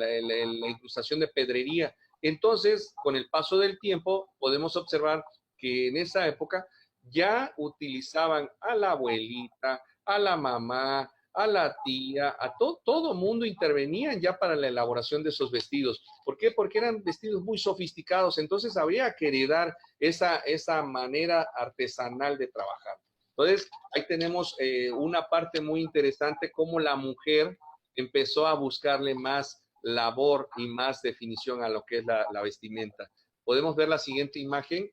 incrustación de pedrería. Entonces, con el paso del tiempo, podemos observar que en esa época ya utilizaban a la abuelita, a la mamá, a la tía, a todo mundo intervenían ya para la elaboración de esos vestidos. ¿Por qué? Porque eran vestidos muy sofisticados, entonces habría que heredar esa manera artesanal de trabajar. Entonces, ahí tenemos una parte muy interesante, cómo la mujer empezó a buscarle más labor y más definición a lo que es la vestimenta. ¿Podemos ver la siguiente imagen?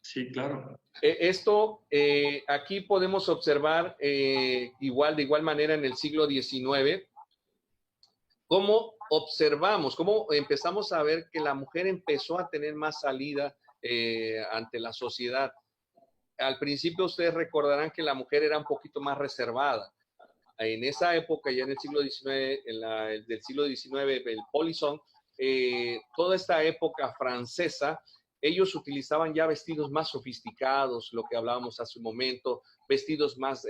Sí, claro. Aquí podemos observar de igual manera en el siglo XIX, cómo observamos, cómo empezamos a ver que la mujer empezó a tener más salida ante la sociedad. Al principio ustedes recordarán que la mujer era un poquito más reservada. En esa época, ya en el siglo XIX, del siglo XIX, el Polisson, toda esta época francesa, ellos utilizaban ya vestidos más sofisticados, lo que hablábamos hace un momento, vestidos más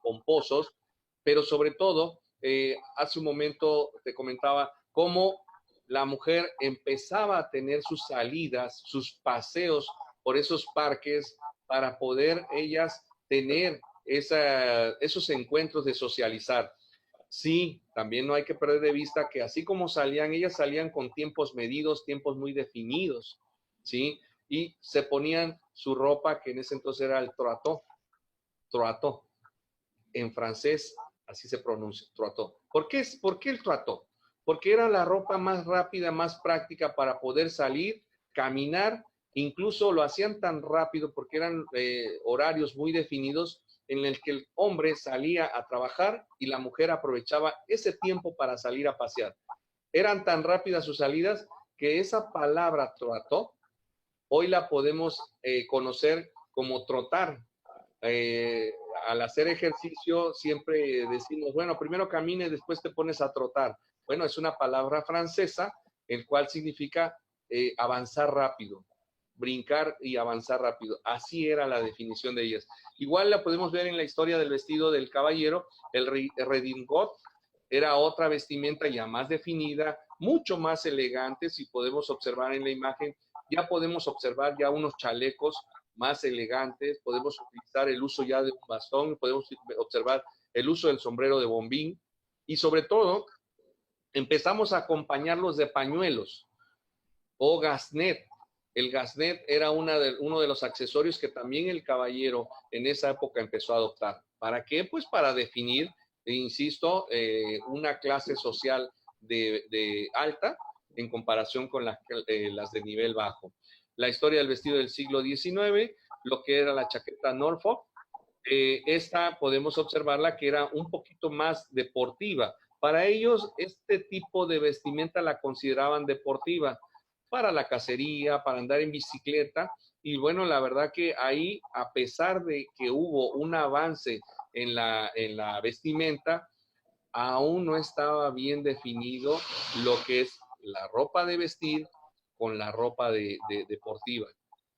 pomposos, pero sobre todo, hace un momento te comentaba cómo la mujer empezaba a tener sus salidas, sus paseos por esos parques para poder ellas tener esos encuentros de socializar. Sí, también no hay que perder de vista que así como salían, ellas salían con tiempos medidos, tiempos muy definidos, ¿sí? Y se ponían su ropa, que en ese entonces era el troateau. En francés, así se pronuncia, troateau. ¿Por qué el troateau? Porque era la ropa más rápida, más práctica para poder salir, caminar, incluso lo hacían tan rápido porque eran horarios muy definidos en el que el hombre salía a trabajar y la mujer aprovechaba ese tiempo para salir a pasear. Eran tan rápidas sus salidas que esa palabra troateau hoy la podemos conocer como trotar. Al hacer ejercicio siempre decimos, bueno, primero camine, después te pones a trotar. Bueno, es una palabra francesa, el cual significa avanzar rápido, brincar y avanzar rápido. Así era la definición de ellas. Igual la podemos ver en la historia del vestido del caballero. El redingot era otra vestimenta ya más definida, mucho más elegante. Si podemos observar en la imagen, ya podemos observar ya unos chalecos más elegantes, podemos utilizar el uso ya de un bastón, podemos observar el uso del sombrero de bombín y sobre todo empezamos a acompañarlos de pañuelos o gasnet. El gasnet era uno de los accesorios que también el caballero en esa época empezó a adoptar. ¿Para qué? Pues para definir, insisto, una clase social de alta en comparación con las de nivel bajo. La historia del vestido del siglo XIX, lo que era la chaqueta Norfolk, esta podemos observarla que era un poquito más deportiva. Para ellos, este tipo de vestimenta la consideraban deportiva, para la cacería, para andar en bicicleta. Y bueno, la verdad que ahí, a pesar de que hubo un avance en la vestimenta, aún no estaba bien definido lo que es la ropa de vestir con la ropa deportiva.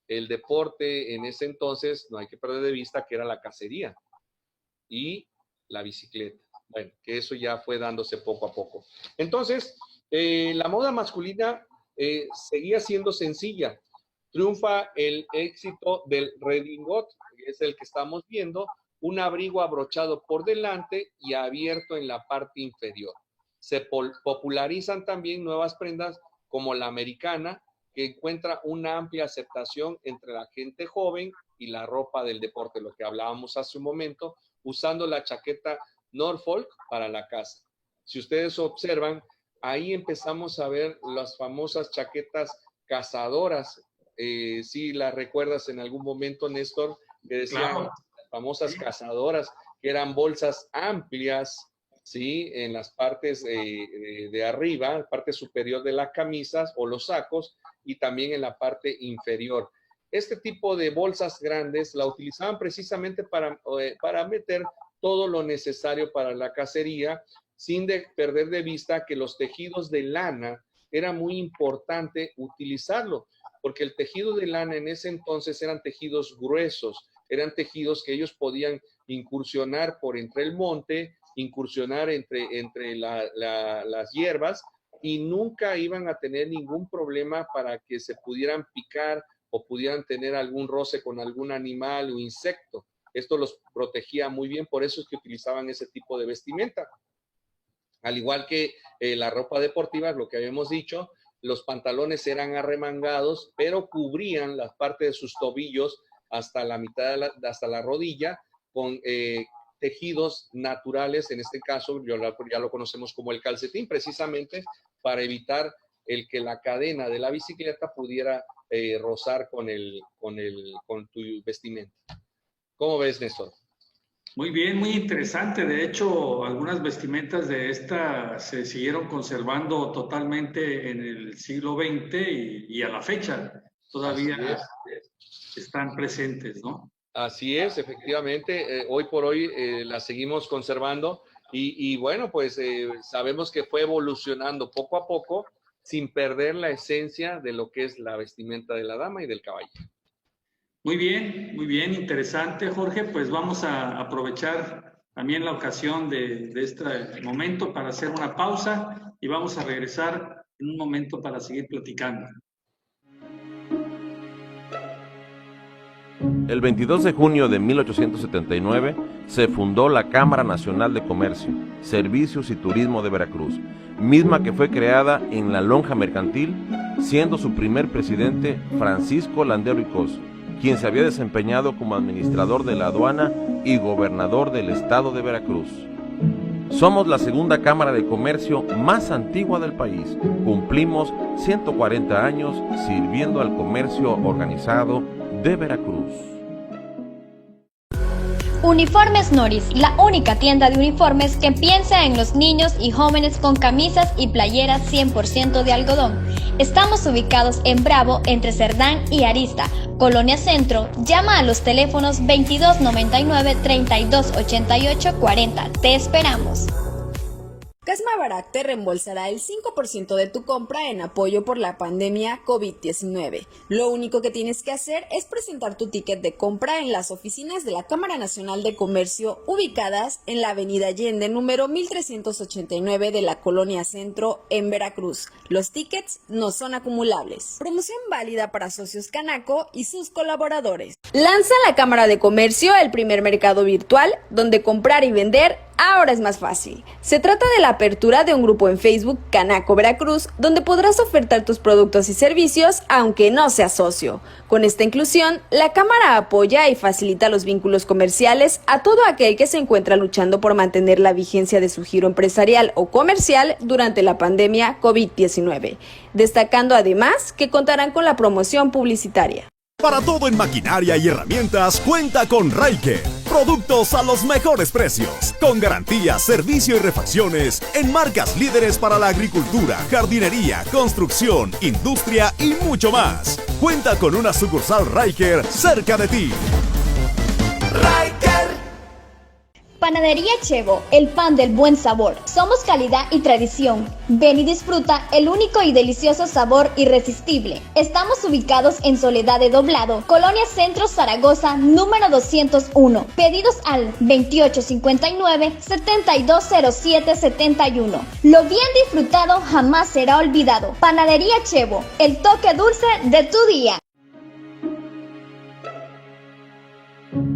El deporte en ese entonces, no hay que perder de vista que era la cacería y la bicicleta. Bueno, que eso ya fue dándose poco a poco. Entonces, la moda masculina seguía siendo sencilla. Triunfa el éxito del redingot, que es el que estamos viendo, un abrigo abrochado por delante y abierto en la parte inferior. Se popularizan también nuevas prendas como la americana, que encuentra una amplia aceptación entre la gente joven y la ropa del deporte, lo que hablábamos hace un momento, usando la chaqueta Norfolk para la casa. Si ustedes observan, ahí empezamos a ver las famosas chaquetas cazadoras. Si las recuerdas en algún momento, Néstor, que decían claro, las famosas cazadoras, que eran bolsas amplias, ¿sí? En las partes de arriba, parte superior de las camisas o los sacos, y también en la parte inferior. Este tipo de bolsas grandes la utilizaban precisamente para meter todo lo necesario para la cacería, sin perder de vista que los tejidos de lana era muy importante utilizarlo, porque el tejido de lana en ese entonces eran tejidos gruesos, eran tejidos que ellos podían incursionar por entre el monte, incursionar entre las hierbas y nunca iban a tener ningún problema para que se pudieran picar o pudieran tener algún roce con algún animal o insecto. Esto los protegía muy bien, por eso es que utilizaban ese tipo de vestimenta. Al igual que la ropa deportiva, lo que habíamos dicho, los pantalones eran arremangados, pero cubrían la parte de sus tobillos hasta la mitad, hasta la rodilla, con tejidos naturales. En este caso, ya lo conocemos como el calcetín, precisamente para evitar el que la cadena de la bicicleta pudiera rozar con tu vestimenta. ¿Cómo ves, Néstor? Muy bien, muy interesante. De hecho, algunas vestimentas de esta se siguieron conservando totalmente en el siglo XX y a la fecha todavía están presentes, ¿no? Así es, efectivamente. Hoy por hoy las seguimos conservando y bueno, pues sabemos que fue evolucionando poco a poco sin perder la esencia de lo que es la vestimenta de la dama y del caballero. Muy bien, interesante, Jorge. Pues vamos a aprovechar también la ocasión de este momento para hacer una pausa y vamos a regresar en un momento para seguir platicando. El 22 de junio de 1879 se fundó la Cámara Nacional de Comercio, Servicios y Turismo de Veracruz, misma que fue creada en la lonja mercantil, siendo su primer presidente Francisco Landero y Cos, quien se había desempeñado como administrador de la aduana y gobernador del estado de Veracruz. Somos la segunda Cámara de Comercio más antigua del país. Cumplimos 140 años sirviendo al comercio organizado de Veracruz. Uniformes Noris, la única tienda de uniformes que piensa en los niños y jóvenes con camisas y playeras 100% de algodón. Estamos ubicados en Bravo, entre Cerdán y Arista, Colonia Centro. Llama a los teléfonos 2299-3288-40. Te esperamos. Casmabarac te reembolsará el 5% de tu compra en apoyo por la pandemia COVID-19. Lo único que tienes que hacer es presentar tu ticket de compra en las oficinas de la Cámara Nacional de Comercio ubicadas en la Avenida Allende, número 1389 de la Colonia Centro, en Veracruz. Los tickets no son acumulables. Promoción válida para socios Canaco y sus colaboradores. Lanza la Cámara de Comercio el primer mercado virtual donde comprar y vender ahora es más fácil. Se trata de la apertura de un grupo en Facebook, Canaco Veracruz, donde podrás ofertar tus productos y servicios aunque no seas socio. Con esta inclusión, la Cámara apoya y facilita los vínculos comerciales a todo aquel que se encuentra luchando por mantener la vigencia de su giro empresarial o comercial durante la pandemia COVID-19, destacando además que contarán con la promoción publicitaria. Para todo en maquinaria y herramientas, cuenta con Ryker. Productos a los mejores precios, con garantía, servicio y refacciones en marcas líderes para la agricultura, jardinería, construcción, industria y mucho más. Cuenta con una sucursal Ryker cerca de ti. Ryker. Panadería Chevo, el pan del buen sabor. Somos calidad y tradición. Ven y disfruta el único y delicioso sabor irresistible. Estamos ubicados en Soledad de Doblado, Colonia Centro, Zaragoza, número 201. Pedidos al 2859-720771. Lo bien disfrutado jamás será olvidado. Panadería Chevo, el toque dulce de tu día.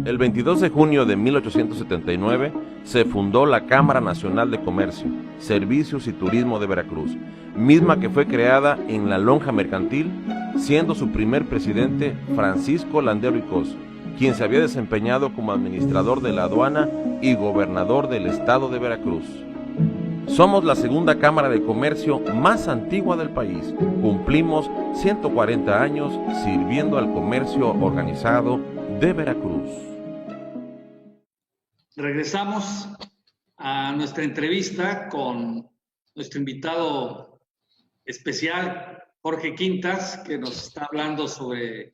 El 22 de junio de 1879 se fundó la Cámara Nacional de Comercio, Servicios y Turismo de Veracruz, misma que fue creada en la lonja mercantil, siendo su primer presidente Francisco Landero y Cos, quien se había desempeñado como administrador de la aduana y gobernador del estado de Veracruz. Somos la segunda Cámara de Comercio más antigua del país. Cumplimos 140 años sirviendo al comercio organizado de Veracruz. Regresamos a nuestra entrevista con nuestro invitado especial, Jorge Quintas, que nos está hablando sobre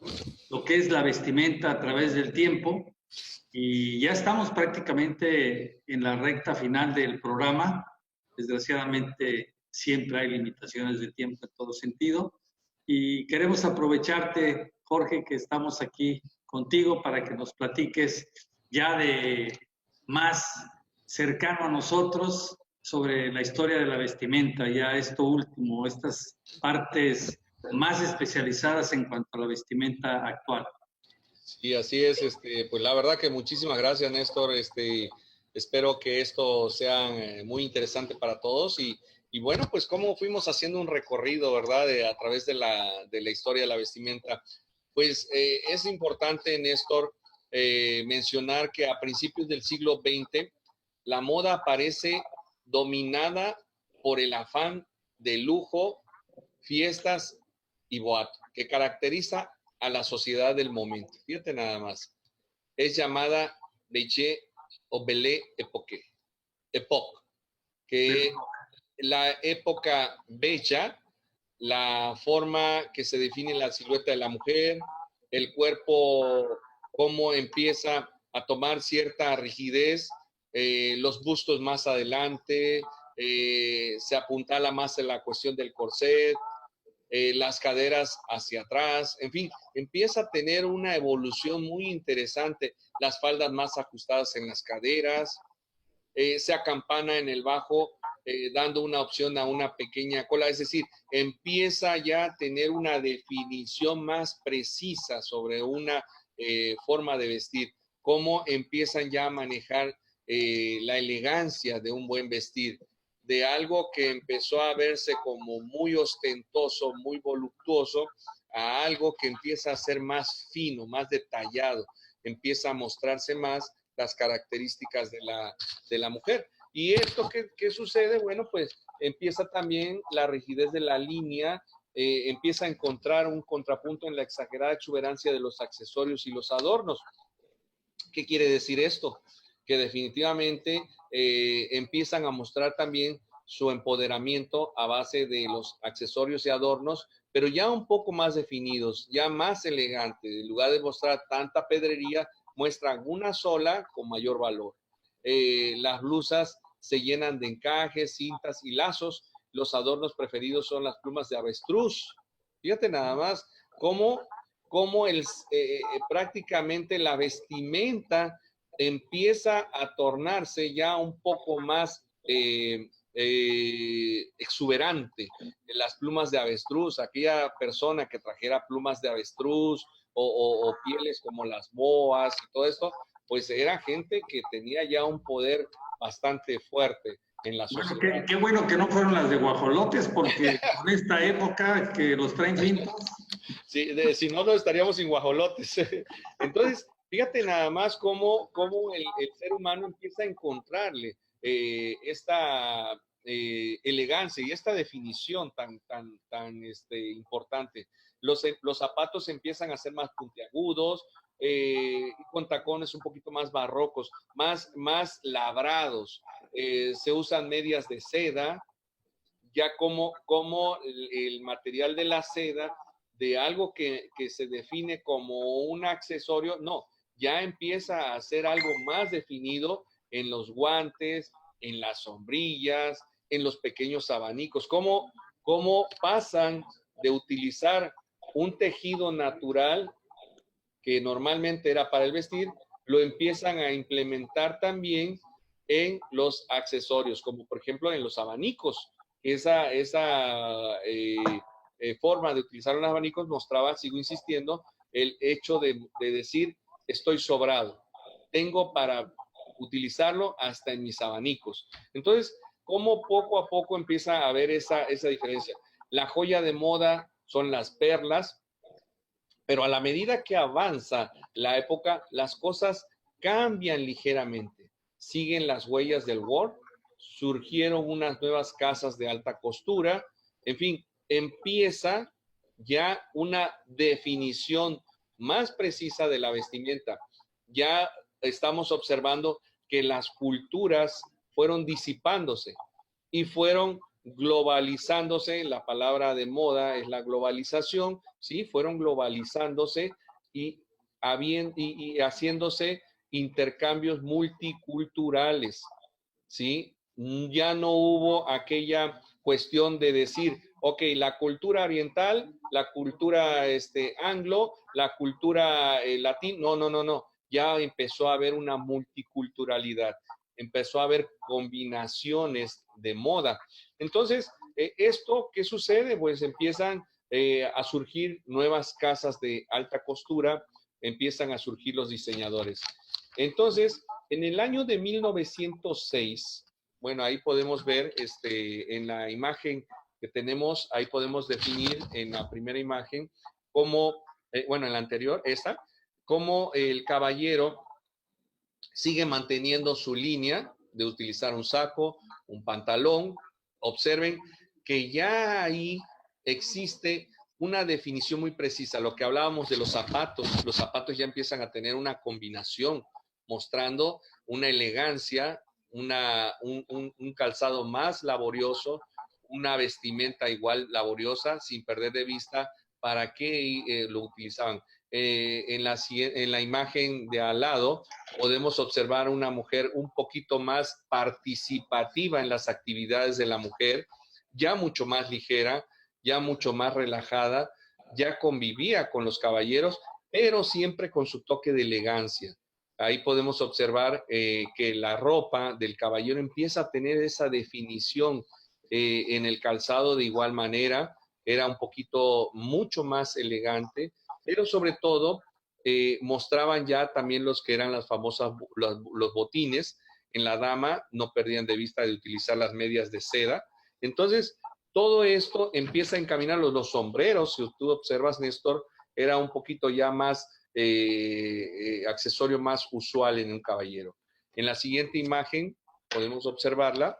lo que es la vestimenta a través del tiempo. Y ya estamos prácticamente en la recta final del programa. Desgraciadamente, siempre hay limitaciones de tiempo en todo sentido. Y queremos aprovecharte, Jorge, que estamos aquí contigo para que nos platiques ya de más cercano a nosotros sobre la historia de la vestimenta, ya esto último, estas partes más especializadas en cuanto a la vestimenta actual. Sí, así es. Pues la verdad que muchísimas gracias, Néstor. Espero que esto sea muy interesante para todos y bueno, pues cómo fuimos haciendo un recorrido, ¿verdad? A través de la historia de la vestimenta. Pues es importante, Néstor, mencionar que a principios del siglo XX la moda aparece dominada por el afán de lujo, fiestas y boato, que caracteriza a la sociedad del momento. Fíjate nada más. Es llamada Beige o Belle Époque, que la época bella, la forma que se define la silueta de la mujer, el cuerpo, cómo empieza a tomar cierta rigidez, los bustos más adelante, se apuntala más en la cuestión del corset, las caderas hacia atrás, en fin, empieza a tener una evolución muy interesante, las faldas más ajustadas en las caderas, se acampana en el bajo, dando una opción a una pequeña cola, es decir, empieza ya a tener una definición más precisa sobre una forma de vestir, cómo empiezan ya a manejar la elegancia de un buen vestir, de algo que empezó a verse como muy ostentoso, muy voluptuoso, a algo que empieza a ser más fino, más detallado, empieza a mostrarse más las características de la mujer. ¿Y esto qué sucede? Bueno, pues empieza también la rigidez de la línea, empieza a encontrar un contrapunto en la exagerada exuberancia de los accesorios y los adornos. ¿Qué quiere decir esto? Que definitivamente empiezan a mostrar también su empoderamiento a base de los accesorios y adornos, pero ya un poco más definidos, ya más elegantes. En lugar de mostrar tanta pedrería, muestran una sola con mayor valor. Las blusas se llenan de encajes, cintas y lazos. Los adornos preferidos son las plumas de avestruz. Fíjate nada más cómo prácticamente la vestimenta empieza a tornarse ya un poco más exuberante. Las plumas de avestruz, aquella persona que trajera plumas de avestruz o pieles como las boas y todo esto, pues era gente que tenía ya un poder bastante fuerte en la sociedad. Bueno, qué bueno que no fueron las de guajolotes, porque en esta época que los traen fintos. Sí, si no, no estaríamos sin guajolotes. Entonces, fíjate nada más cómo el ser humano empieza a encontrarle esta elegancia y esta definición tan importante. Los zapatos empiezan a ser más puntiagudos, con tacones un poquito más barrocos, más labrados. Se usan medias de seda, ya como el material de la seda, de algo que se define como un accesorio, no, ya empieza a ser algo más definido en los guantes, en las sombrillas, en los pequeños abanicos. ¿Cómo pasan de utilizar un tejido natural que normalmente era para el vestir, lo empiezan a implementar también en los accesorios, como por ejemplo en los abanicos? Esa forma de utilizar los abanicos mostraba, sigo insistiendo, el hecho de decir, estoy sobrado, tengo para utilizarlo hasta en mis abanicos. Entonces, ¿cómo poco a poco empieza a haber esa diferencia? La joya de moda son las perlas, pero a la medida que avanza la época, las cosas cambian ligeramente. Siguen las huellas del work, surgieron unas nuevas casas de alta costura, en fin, empieza ya una definición más precisa de la vestimenta. Ya estamos observando que las culturas fueron disipándose y fueron globalizándose. La palabra de moda es la globalización, ¿sí? Fueron globalizándose y haciéndose intercambios multiculturales, ¿sí? Ya no hubo aquella cuestión de decir, ok, la cultura oriental, la cultura anglo, la cultura latina, no. Ya empezó a haber una multiculturalidad. empezó a haber combinaciones de moda. Entonces, ¿esto qué sucede? Pues empiezan a surgir nuevas casas de alta costura, empiezan a surgir los diseñadores. Entonces, en el año de 1906, bueno, ahí podemos ver en la imagen que tenemos, ahí podemos definir en la primera imagen cómo, bueno, en la anterior, esta, cómo el caballero sigue manteniendo su línea de utilizar un saco, un pantalón. Observen que ya ahí existe una definición muy precisa. Lo que hablábamos de los zapatos ya empiezan a tener una combinación, mostrando una elegancia, un calzado más laborioso, una vestimenta igual laboriosa, sin perder de vista para qué lo utilizaban. En la imagen de al lado podemos observar una mujer un poquito más participativa en las actividades de la mujer, ya mucho más ligera, ya mucho más relajada, ya convivía con los caballeros, pero siempre con su toque de elegancia. Ahí podemos observar que la ropa del caballero empieza a tener esa definición en el calzado de igual manera, era un poquito mucho más elegante, pero sobre todo mostraban ya también los que eran las famosas, los botines. En la dama no perdían de vista de utilizar las medias de seda. Entonces, todo esto empieza a encaminar los sombreros. Si tú observas, Néstor, era un poquito ya más accesorio más usual en un caballero. En la siguiente imagen podemos observarla.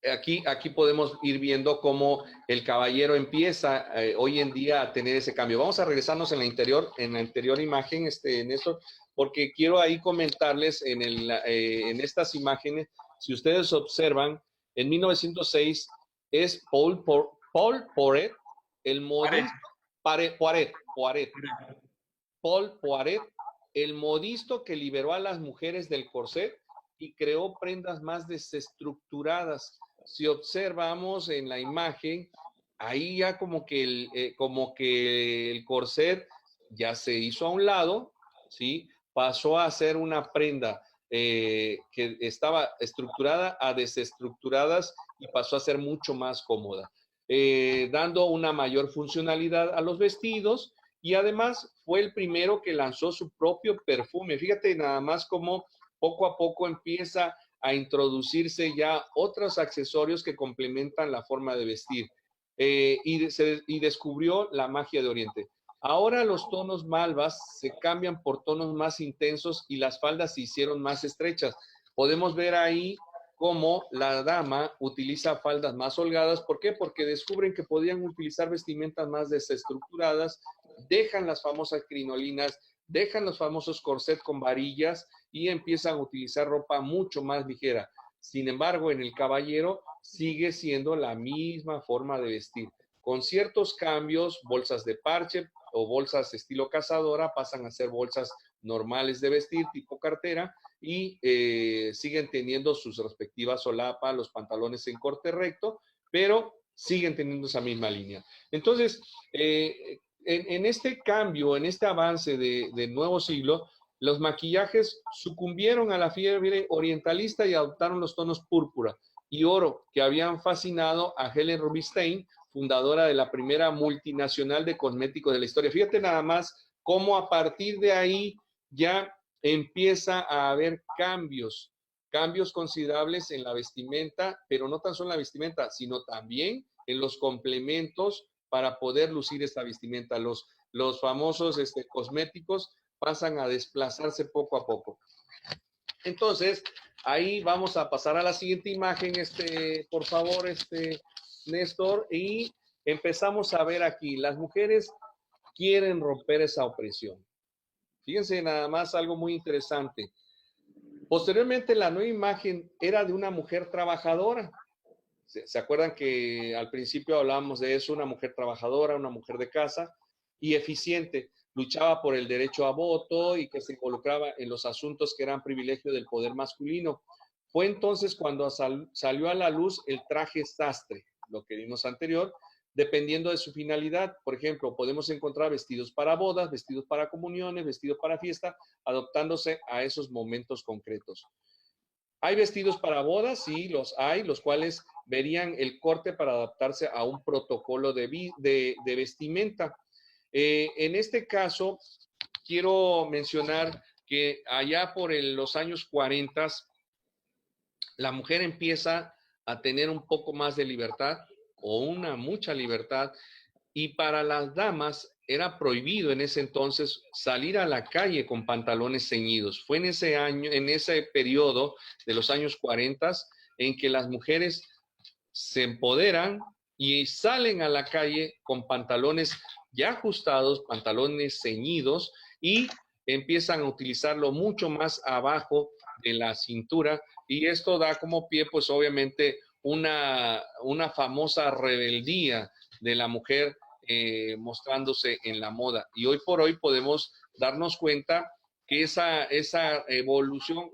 Aquí podemos ir viendo cómo el caballero empieza hoy en día a tener ese cambio. Vamos a regresarnos en la anterior imagen, Néstor, porque quiero ahí comentarles en estas imágenes, si ustedes observan, en 1906 es Paul Poiret, el modisto, Paul Poiret, el modisto que liberó a las mujeres del corset y creó prendas más desestructuradas. Si observamos en la imagen, ahí ya como que el corset ya se hizo a un lado, ¿sí? Pasó a ser una prenda que estaba estructurada a desestructuradas y pasó a ser mucho más cómoda, dando una mayor funcionalidad a los vestidos, y además fue el primero que lanzó su propio perfume. Fíjate nada más cómo poco a poco empieza a introducirse ya otros accesorios que complementan la forma de vestir, y descubrió la magia de Oriente. Ahora los tonos malvas se cambian por tonos más intensos y las faldas se hicieron más estrechas. Podemos ver ahí cómo la dama utiliza faldas más holgadas. ¿Por qué? Porque descubren que podían utilizar vestimentas más desestructuradas, dejan las famosas crinolinas, dejan los famosos corsets con varillas y empiezan a utilizar ropa mucho más ligera. Sin embargo, en el caballero sigue siendo la misma forma de vestir. Con ciertos cambios, bolsas de parche o bolsas estilo cazadora pasan a ser bolsas normales de vestir, tipo cartera, y siguen teniendo sus respectivas solapas, los pantalones en corte recto, pero siguen teniendo esa misma línea. Entonces, en este cambio, en este avance del nuevo siglo, los maquillajes sucumbieron a la fiebre orientalista y adoptaron los tonos púrpura y oro que habían fascinado a Helen Rubinstein, fundadora de la primera multinacional de cosméticos de la historia. Fíjate nada más cómo a partir de ahí ya empieza a haber cambios considerables en la vestimenta, pero no tan solo en la vestimenta, sino también en los complementos para poder lucir esta vestimenta. Los famosos cosméticos pasan a desplazarse poco a poco. Entonces, ahí vamos a pasar a la siguiente imagen, por favor, Néstor, y empezamos a ver aquí, las mujeres quieren romper esa opresión. Fíjense nada más algo muy interesante. Posteriormente, la nueva imagen era de una mujer trabajadora. ¿Se acuerdan que al principio hablábamos de eso? Una mujer trabajadora, una mujer de casa y eficiente. Luchaba por el derecho a voto y que se involucraba en los asuntos que eran privilegio del poder masculino. Fue entonces cuando salió a la luz el traje sastre, lo que vimos anterior, dependiendo de su finalidad. Por ejemplo, podemos encontrar vestidos para bodas, vestidos para comuniones, vestidos para fiesta, adaptándose a esos momentos concretos. ¿Hay vestidos para bodas? Sí, los hay, los cuales verían el corte para adaptarse a un protocolo de vestimenta. En este caso, quiero mencionar que allá por los años 40, la mujer empieza a tener un poco más de libertad o mucha libertad, y para las damas era prohibido en ese entonces salir a la calle con pantalones ceñidos. Fue en ese año, en ese periodo de los años 40 en que las mujeres se empoderan y salen a la calle con pantalones ya ajustados, pantalones ceñidos, y empiezan a utilizarlo mucho más abajo de la cintura, y esto da como pie, pues obviamente, una famosa rebeldía de la mujer mostrándose en la moda. Y hoy por hoy podemos darnos cuenta que esa evolución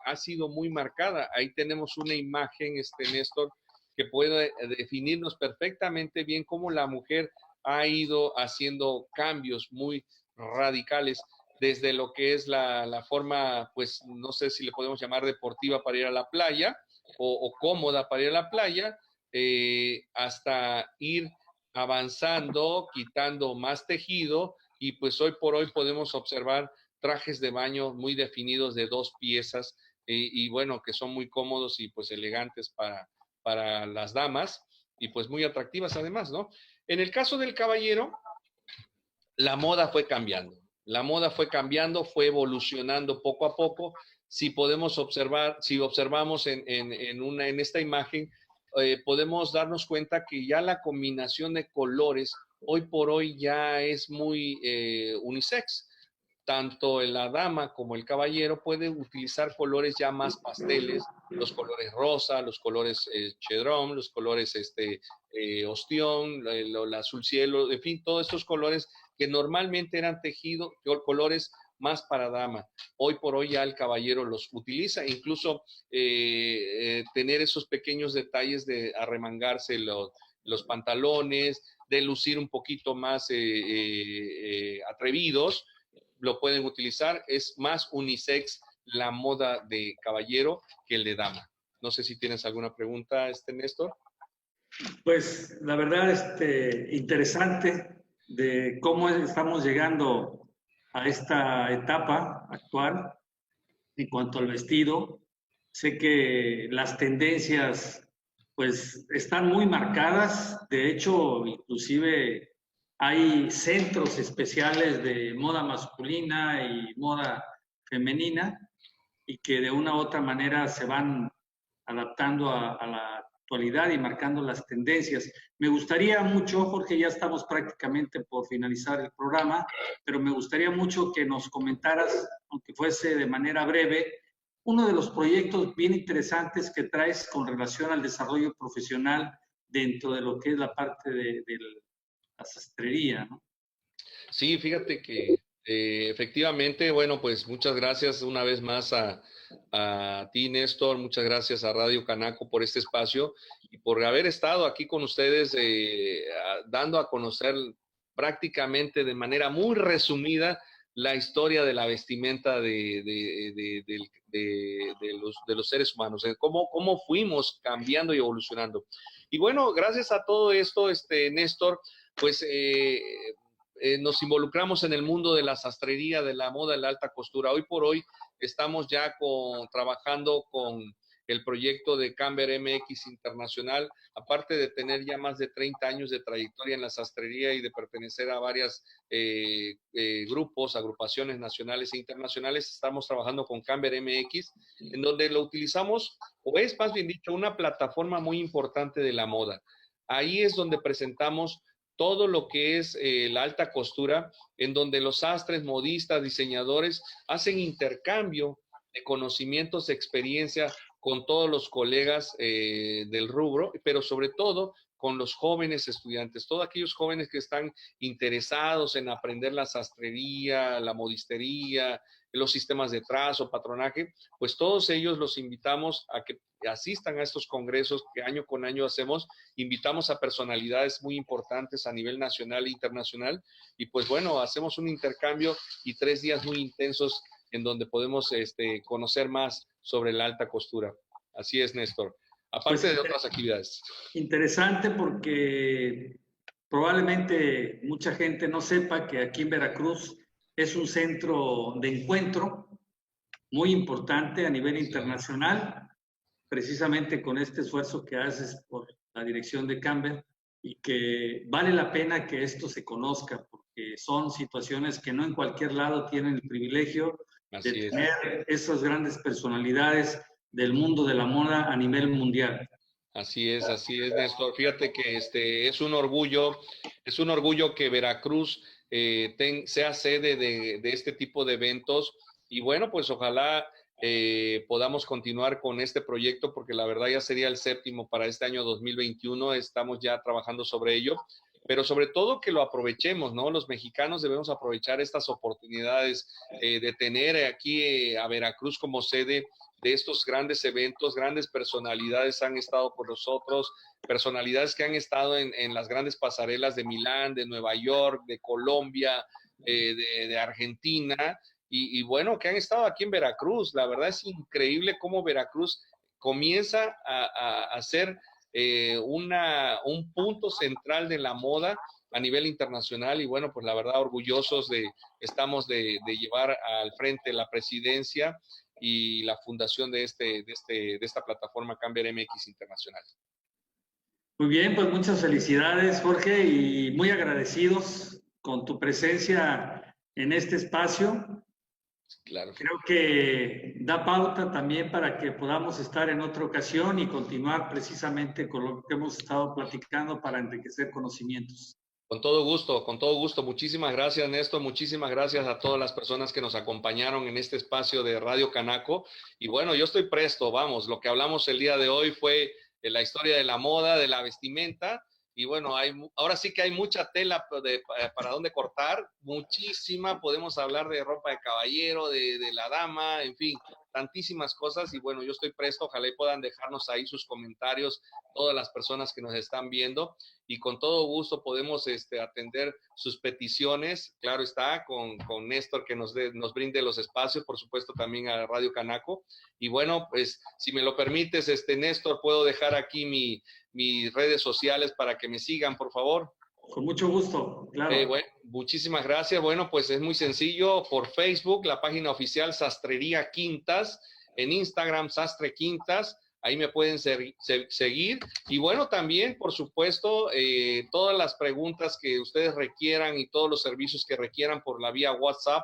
ha sido muy marcada. Ahí tenemos una imagen, Néstor, que puede definirnos perfectamente bien cómo la mujer ha ido haciendo cambios muy radicales, desde lo que es la forma, pues no sé si le podemos llamar deportiva para ir a la playa, o cómoda para ir a la playa, hasta ir avanzando, quitando más tejido, y pues hoy por hoy podemos observar trajes de baño muy definidos de 2 piezas, y bueno, que son muy cómodos y pues elegantes para las damas, y pues muy atractivas además, ¿no? En el caso del caballero, la moda fue cambiando. La moda fue cambiando, fue evolucionando poco a poco. Si podemos observar, si observamos en esta imagen, podemos darnos cuenta que ya la combinación de colores hoy por hoy ya es muy unisex. Tanto la dama como el caballero pueden utilizar colores ya más pasteles, los colores rosa, los colores chedrón, los colores ostión, el azul cielo, en fin, todos estos colores que normalmente eran tejidos, colores más para dama. Hoy por hoy ya el caballero los utiliza, incluso tener esos pequeños detalles de arremangarse los pantalones, de lucir un poquito más atrevidos, lo pueden utilizar. Es más unisex la moda de caballero que el de dama. No sé si tienes alguna pregunta, Néstor. Pues la verdad, interesante de cómo estamos llegando a esta etapa actual en cuanto al vestido. Sé que las tendencias pues están muy marcadas. De hecho, inclusive hay centros especiales de moda masculina y moda femenina, y que de una u otra manera se van adaptando a la actualidad y marcando las tendencias. Me gustaría mucho, Jorge, ya estamos prácticamente por finalizar el programa, pero me gustaría mucho que nos comentaras, aunque fuese de manera breve, uno de los proyectos bien interesantes que traes con relación al desarrollo profesional dentro de lo que es la parte de la sastrería, ¿no? Sí, fíjate que efectivamente, bueno, pues muchas gracias una vez más a ti, Néstor, muchas gracias a Radio Canaco por este espacio y por haber estado aquí con ustedes dando a conocer prácticamente de manera muy resumida la historia de la vestimenta de los seres humanos, cómo fuimos cambiando y evolucionando. Y bueno, gracias a todo esto, Néstor, pues nos involucramos en el mundo de la sastrería, de la moda, de la alta costura. Hoy por hoy estamos ya trabajando con el proyecto de Camber MX Internacional, aparte de tener ya más de 30 años de trayectoria en la sastrería y de pertenecer a varios grupos, agrupaciones nacionales e internacionales. Estamos trabajando con Camber MX, en donde lo utilizamos, o es más bien dicho, una plataforma muy importante de la moda. Ahí es donde presentamos todo lo que es la alta costura, en donde los sastres, modistas, diseñadores hacen intercambio de conocimientos, de experiencia con todos los colegas del rubro, pero sobre todo con los jóvenes estudiantes, todos aquellos jóvenes que están interesados en aprender la sastrería, la modistería, los sistemas de trazo, patronaje, pues todos ellos los invitamos a que asistan a estos congresos que año con año hacemos. Invitamos a personalidades muy importantes a nivel nacional e internacional y pues bueno, hacemos un intercambio y 3 días muy intensos en donde podemos conocer más sobre la alta costura. Así es, Néstor. Aparte Pues, de otras actividades. Interesante porque probablemente mucha gente no sepa que aquí en Veracruz es un centro de encuentro muy importante a nivel internacional, precisamente con este esfuerzo que haces por la dirección de Camber, y que vale la pena que esto se conozca, porque son situaciones que no en cualquier lado tienen el privilegio de tener esas grandes personalidades del mundo de la moda a nivel mundial. Así es, Néstor. Fíjate que es un orgullo que Veracruz sea sede de este tipo de eventos y bueno, pues ojalá podamos continuar con este proyecto porque la verdad ya sería el 7º para este año 2021, estamos ya trabajando sobre ello, pero sobre todo que lo aprovechemos, ¿no? Los mexicanos debemos aprovechar estas oportunidades de tener aquí a Veracruz como sede de estos grandes eventos. Grandes personalidades han estado con nosotros, personalidades que han estado en las grandes pasarelas de Milán, de Nueva York, de Colombia, de Argentina, y bueno, que han estado aquí en Veracruz. La verdad es increíble cómo Veracruz comienza a ser un punto central de la moda a nivel internacional, y bueno, pues la verdad orgullosos estamos de llevar al frente la presidencia y la fundación de esta plataforma Camber MX Internacional. Muy bien, pues muchas felicidades, Jorge, y muy agradecidos con tu presencia en este espacio. Claro. Creo que da pauta también para que podamos estar en otra ocasión y continuar precisamente con lo que hemos estado platicando para enriquecer conocimientos. Con todo gusto. Muchísimas gracias, Néstor. Muchísimas gracias a todas las personas que nos acompañaron en este espacio de Radio Canaco. Y bueno, yo estoy presto, vamos. Lo que hablamos el día de hoy fue la historia de la moda, de la vestimenta. Y bueno, ahora sí que hay mucha tela para dónde cortar, muchísima. Podemos hablar de ropa de caballero, de la dama, en fin, tantísimas cosas. Y bueno, yo estoy presto, ojalá y puedan dejarnos ahí sus comentarios, todas las personas que nos están viendo. Y con todo gusto podemos atender sus peticiones, claro está, con Néstor que nos brinde los espacios, por supuesto también a Radio Canaco. Y bueno, pues si me lo permites, Néstor, puedo dejar aquí mis redes sociales para que me sigan, por favor. Con mucho gusto, claro. Bueno, muchísimas gracias. Bueno, pues es muy sencillo. Por Facebook, la página oficial Sastrería Quintas, en Instagram Sastre Quintas, ahí me pueden seguir. Y bueno, también, por supuesto, todas las preguntas que ustedes requieran y todos los servicios que requieran por la vía WhatsApp,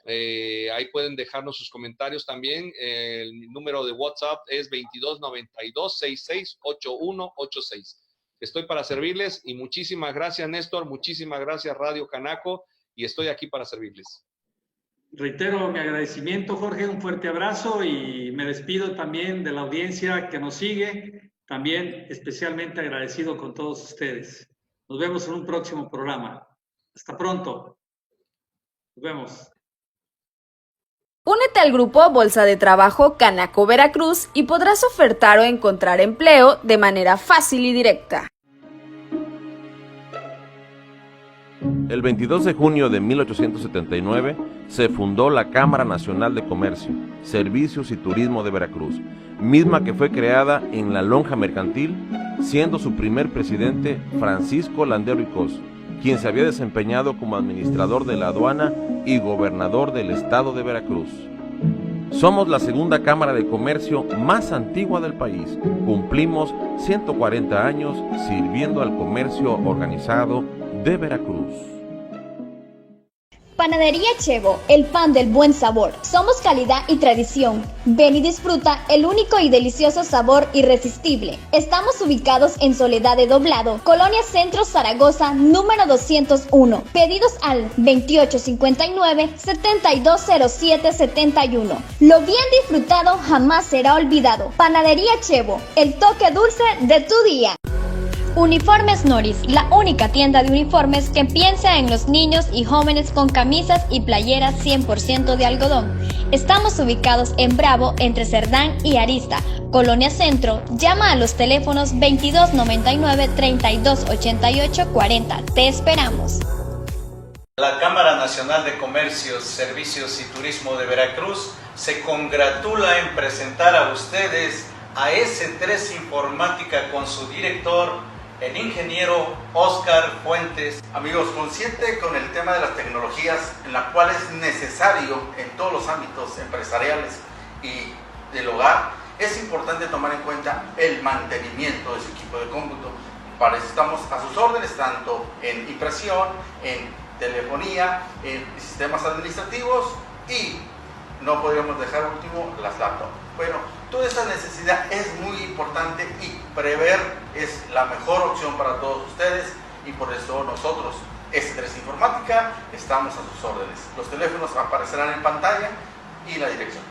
ahí pueden dejarnos sus comentarios también. El número de WhatsApp es 2292-668186. Estoy para servirles y muchísimas gracias, Néstor. Muchísimas gracias, Radio Canaco, y estoy aquí para servirles. Reitero mi agradecimiento, Jorge, un fuerte abrazo y me despido también de la audiencia que nos sigue, también especialmente agradecido con todos ustedes. Nos vemos en un próximo programa. Hasta pronto. Nos vemos. Únete al grupo Bolsa de Trabajo Canaco Veracruz y podrás ofertar o encontrar empleo de manera fácil y directa. El 22 de junio de 1879 se fundó la Cámara Nacional de Comercio, Servicios y Turismo de Veracruz, misma que fue creada en la lonja mercantil, siendo su primer presidente Francisco Landero y Cos, quien se había desempeñado como administrador de la aduana y gobernador del estado de Veracruz. Somos la segunda cámara de comercio más antigua del país. Cumplimos 140 años sirviendo al comercio organizado de Veracruz. Panadería Chevo, el pan del buen sabor. Somos calidad y tradición. Ven y disfruta el único y delicioso sabor irresistible. Estamos ubicados en Soledad de Doblado, Colonia Centro, Zaragoza, número 201. Pedidos al 2859-720771. Lo bien disfrutado jamás será olvidado. Panadería Chevo, el toque dulce de tu día. Uniformes Noris, la única tienda de uniformes que piensa en los niños y jóvenes con camisas y playeras 100% de algodón. Estamos ubicados en Bravo, entre Cerdán y Arista, Colonia Centro. Llama a los teléfonos 2299 3288 40. Te esperamos. La Cámara Nacional de Comercios, Servicios y Turismo de Veracruz se congratula en presentar a ustedes a S3 Informática con su director, el ingeniero Oscar Fuentes. Amigos, consciente con el tema de las tecnologías, en la cual es necesario en todos los ámbitos empresariales y del hogar, es importante tomar en cuenta el mantenimiento de su equipo de cómputo. Para eso estamos a sus órdenes, tanto en impresión, en telefonía, en sistemas administrativos, y no podríamos dejar último las laptops. Bueno, toda esta necesidad es muy importante y prever es la mejor opción para todos ustedes, y por eso nosotros, S3 Informática, estamos a sus órdenes. Los teléfonos aparecerán en pantalla y la dirección.